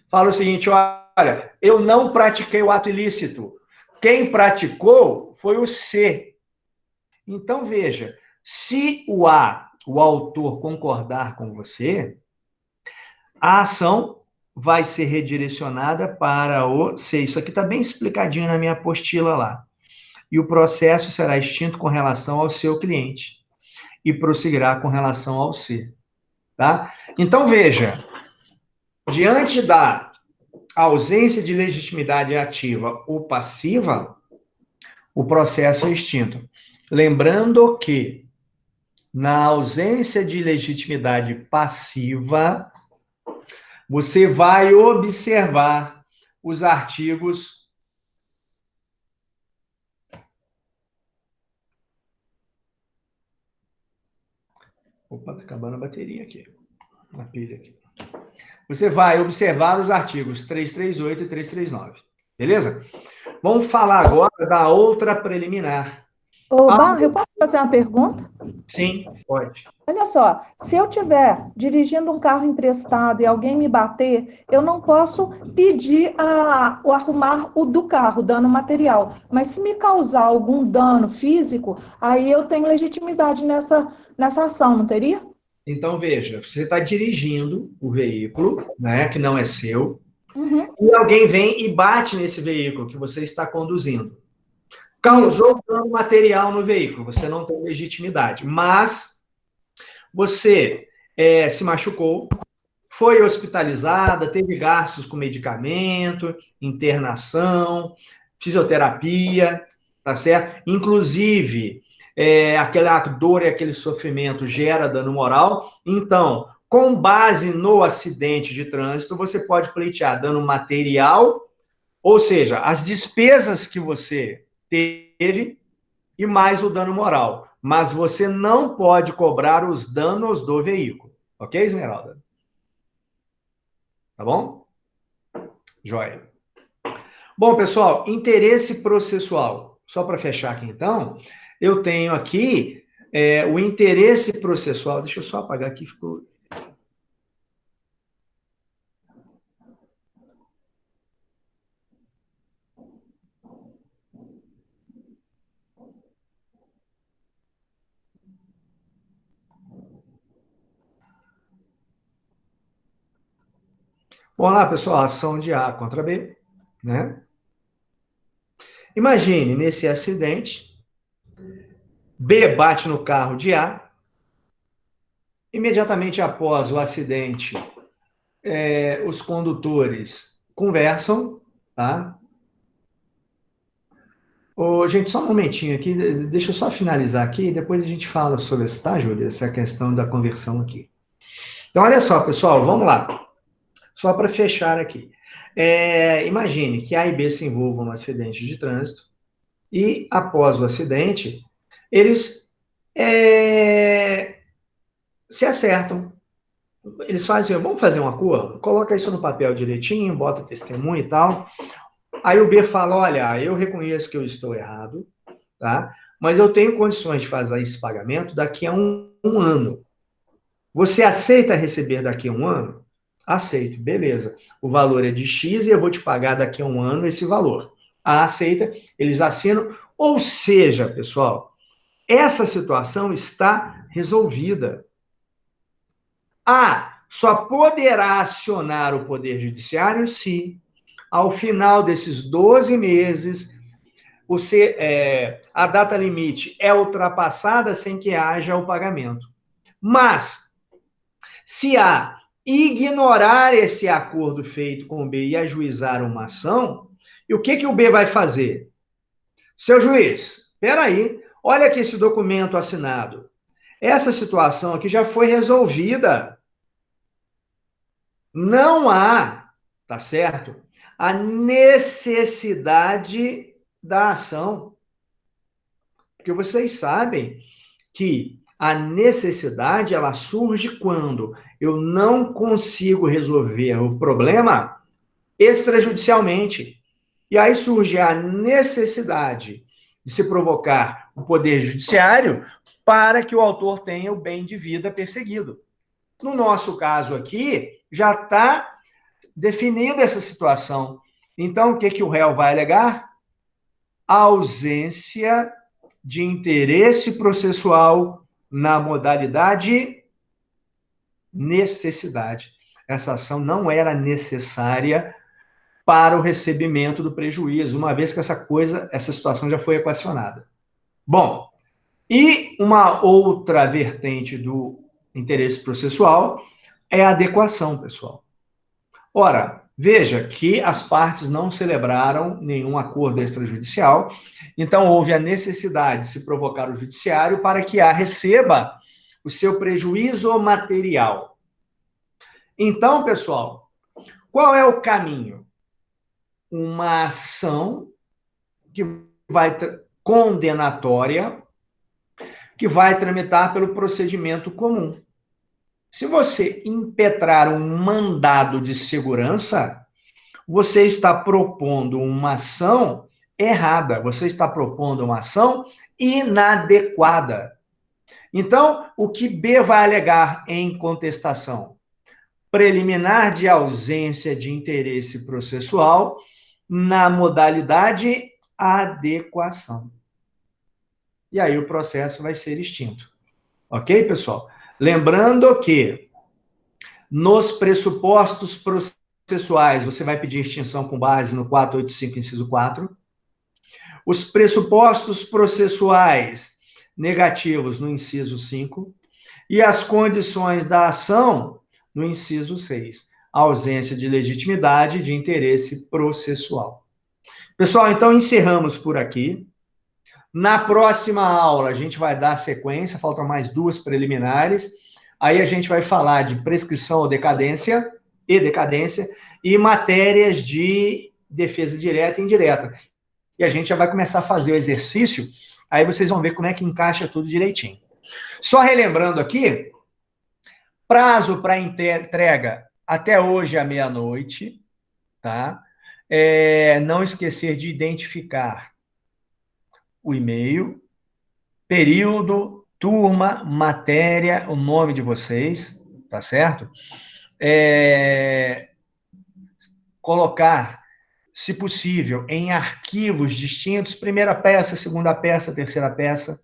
fala o seguinte, olha, eu não pratiquei o ato ilícito. Quem praticou foi o C. Então, veja, se o A, o autor, concordar com você, a ação vai ser redirecionada para o C. Isso aqui está bem explicadinho na minha apostila lá. E o processo será extinto com relação ao seu cliente e prosseguirá com relação ao C. Tá? Então, veja, diante da ausência de legitimidade ativa ou passiva, o processo é extinto. Lembrando que, na ausência de legitimidade passiva, você vai observar os artigos... Opa, tá acabando a bateria aqui. A pilha aqui. Você vai observar os artigos 338 e 339. Beleza? Vamos falar agora da outra preliminar. Ô, Barro, eu posso fazer uma pergunta? Sim, pode. Olha só, se eu estiver dirigindo um carro emprestado e alguém me bater, eu não posso pedir o arrumar o do carro, dano material. Mas se me causar algum dano físico, aí eu tenho legitimidade nessa ação, não teria? Então, veja, você está dirigindo o veículo, né, que não é seu, Uhum. e alguém vem e bate nesse veículo que você está conduzindo. causou dano material no veículo, você não tem legitimidade, mas você se machucou, foi hospitalizada, teve gastos com medicamento, internação, fisioterapia, tá certo? Inclusive, aquela dor e aquele sofrimento gera dano moral. Então, com base no acidente de trânsito, você pode pleitear dano material, ou seja, as despesas que você teve e mais o dano moral. Mas você não pode cobrar os danos do veículo. Ok, Esmeralda? Tá bom? Joia. Bom, pessoal, interesse processual. Só para fechar aqui, então, eu tenho aqui o interesse processual. Deixa eu só apagar aqui, ficou... Vamos lá, pessoal, ação de A contra B, né? Imagine, nesse acidente, B bate no carro de A, imediatamente após o acidente, os condutores conversam, tá? Gente, só um momentinho aqui, deixa eu só finalizar aqui, depois a gente fala sobre isso, tá, Júlia? Essa questão da conversão aqui. Então, olha só, pessoal, vamos lá. Só para fechar aqui. Imagine que A e B se envolvam num acidente de trânsito e, após o acidente, eles se acertam. Eles fazem, vamos fazer um acordo? Coloca isso no papel direitinho, bota testemunho e tal. Aí o B fala, olha, eu reconheço que eu estou errado, tá? Mas eu tenho condições de fazer esse pagamento daqui a um ano. Você aceita receber daqui a um ano? Aceito, beleza. O valor é de X e eu vou te pagar daqui a um ano esse valor. A aceita, eles assinam. Ou seja, pessoal, essa situação está resolvida. A só poderá acionar o Poder Judiciário se, ao final desses 12 meses, a data limite é ultrapassada sem que haja o pagamento. Mas, se A ignorar esse acordo feito com o B e ajuizar uma ação, e o que o B vai fazer? Seu juiz, espera aí, olha aqui esse documento assinado. Essa situação aqui já foi resolvida. Não há, tá certo? A necessidade da ação. Porque vocês sabem que a necessidade, ela surge quando eu não consigo resolver o problema extrajudicialmente. E aí surge a necessidade de se provocar o Poder Judiciário para que o autor tenha o bem de vida perseguido. No nosso caso aqui, já está definida essa situação. Então, o que o réu vai alegar? A ausência de interesse processual na modalidade necessidade. Essa ação não era necessária para o recebimento do prejuízo, uma vez que essa situação já foi equacionada. Bom, e uma outra vertente do interesse processual é a adequação, pessoal. Ora, veja que as partes não celebraram nenhum acordo extrajudicial, então houve a necessidade de se provocar o judiciário para que A receba o seu prejuízo material. Então, pessoal, qual é o caminho? Uma ação que vai condenatória, que vai tramitar pelo procedimento comum. Se você impetrar um mandado de segurança, você está propondo uma ação errada, você está propondo uma ação inadequada. Então, o que B vai alegar em contestação? Preliminar de ausência de interesse processual na modalidade adequação. E aí o processo vai ser extinto. Ok, pessoal? Lembrando que nos pressupostos processuais você vai pedir extinção com base no 485, inciso 4. os pressupostos processuais negativos no inciso 5 e as condições da ação no inciso 6. Ausência de legitimidade de interesse processual. Pessoal, então encerramos por aqui. Na próxima aula, a gente vai dar sequência, faltam mais 2 preliminares. Aí a gente vai falar de prescrição ou decadência e matérias de defesa direta e indireta. E a gente já vai começar a fazer o exercício, aí vocês vão ver como é que encaixa tudo direitinho. Só relembrando aqui, prazo para entrega até hoje à meia-noite, tá? Não esquecer de identificar o e-mail, período, turma, matéria, o nome de vocês, tá certo? Colocar, se possível, em arquivos distintos, primeira peça, segunda peça, terceira peça.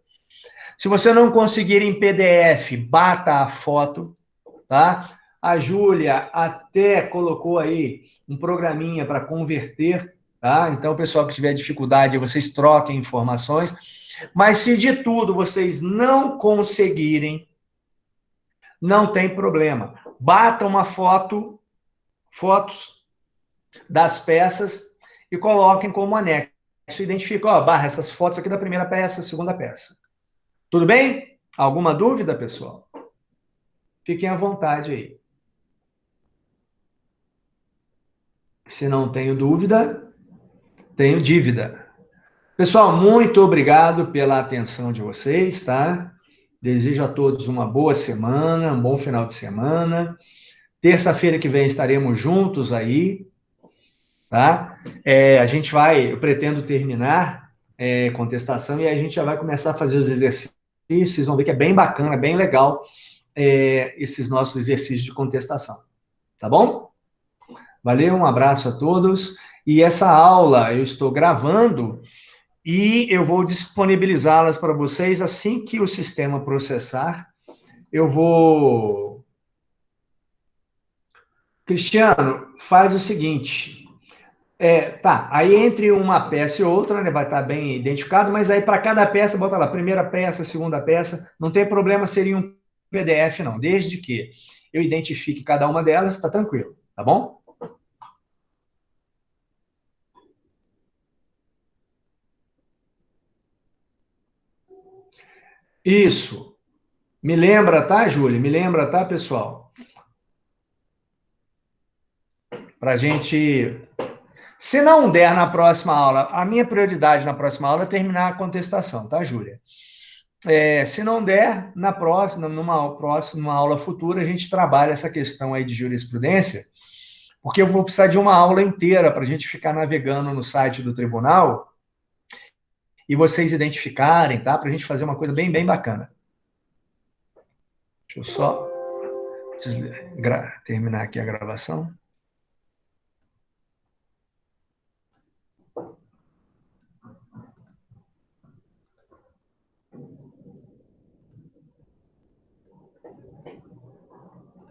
Se você não conseguir em PDF, bata a foto, tá? A Júlia até colocou aí um programinha para converter, tá? Então, o pessoal que tiver dificuldade, vocês troquem informações. Mas se de tudo vocês não conseguirem, não tem problema. Bata uma fotos das peças e coloquem como anexo. Identifica, ó, barra essas fotos aqui da primeira peça, segunda peça. Tudo bem? Alguma dúvida, pessoal? Fiquem à vontade aí. Se não tenho dúvida, tenho dívida. Pessoal, muito obrigado pela atenção de vocês, tá? Desejo a todos uma boa semana, um bom final de semana. Terça-feira que vem estaremos juntos aí, tá? Eu pretendo terminar contestação e a gente já vai começar a fazer os exercícios. Vocês vão ver que é bem bacana, bem legal esses nossos exercícios de contestação, tá bom? Valeu, um abraço a todos. E essa aula eu estou gravando e eu vou disponibilizá-las para vocês assim que o sistema processar. Eu vou... Cristiano, faz o seguinte. Aí entre uma peça e outra, né, vai estar bem identificado, mas aí para cada peça, bota lá, primeira peça, segunda peça, não tem problema ser em um PDF, não, desde que eu identifique cada uma delas, tá tranquilo, tá bom? Isso. Me lembra, tá, Júlia? Me lembra, tá, pessoal? Pra gente... Se não der na próxima aula, a minha prioridade na próxima aula é terminar a contestação, tá, Júlia? Se não der, numa aula futura, a gente trabalha essa questão aí de jurisprudência, porque eu vou precisar de uma aula inteira para a gente ficar navegando no site do tribunal e vocês identificarem, tá? Para a gente fazer uma coisa bem, bem bacana. Deixa eu só terminar aqui a gravação.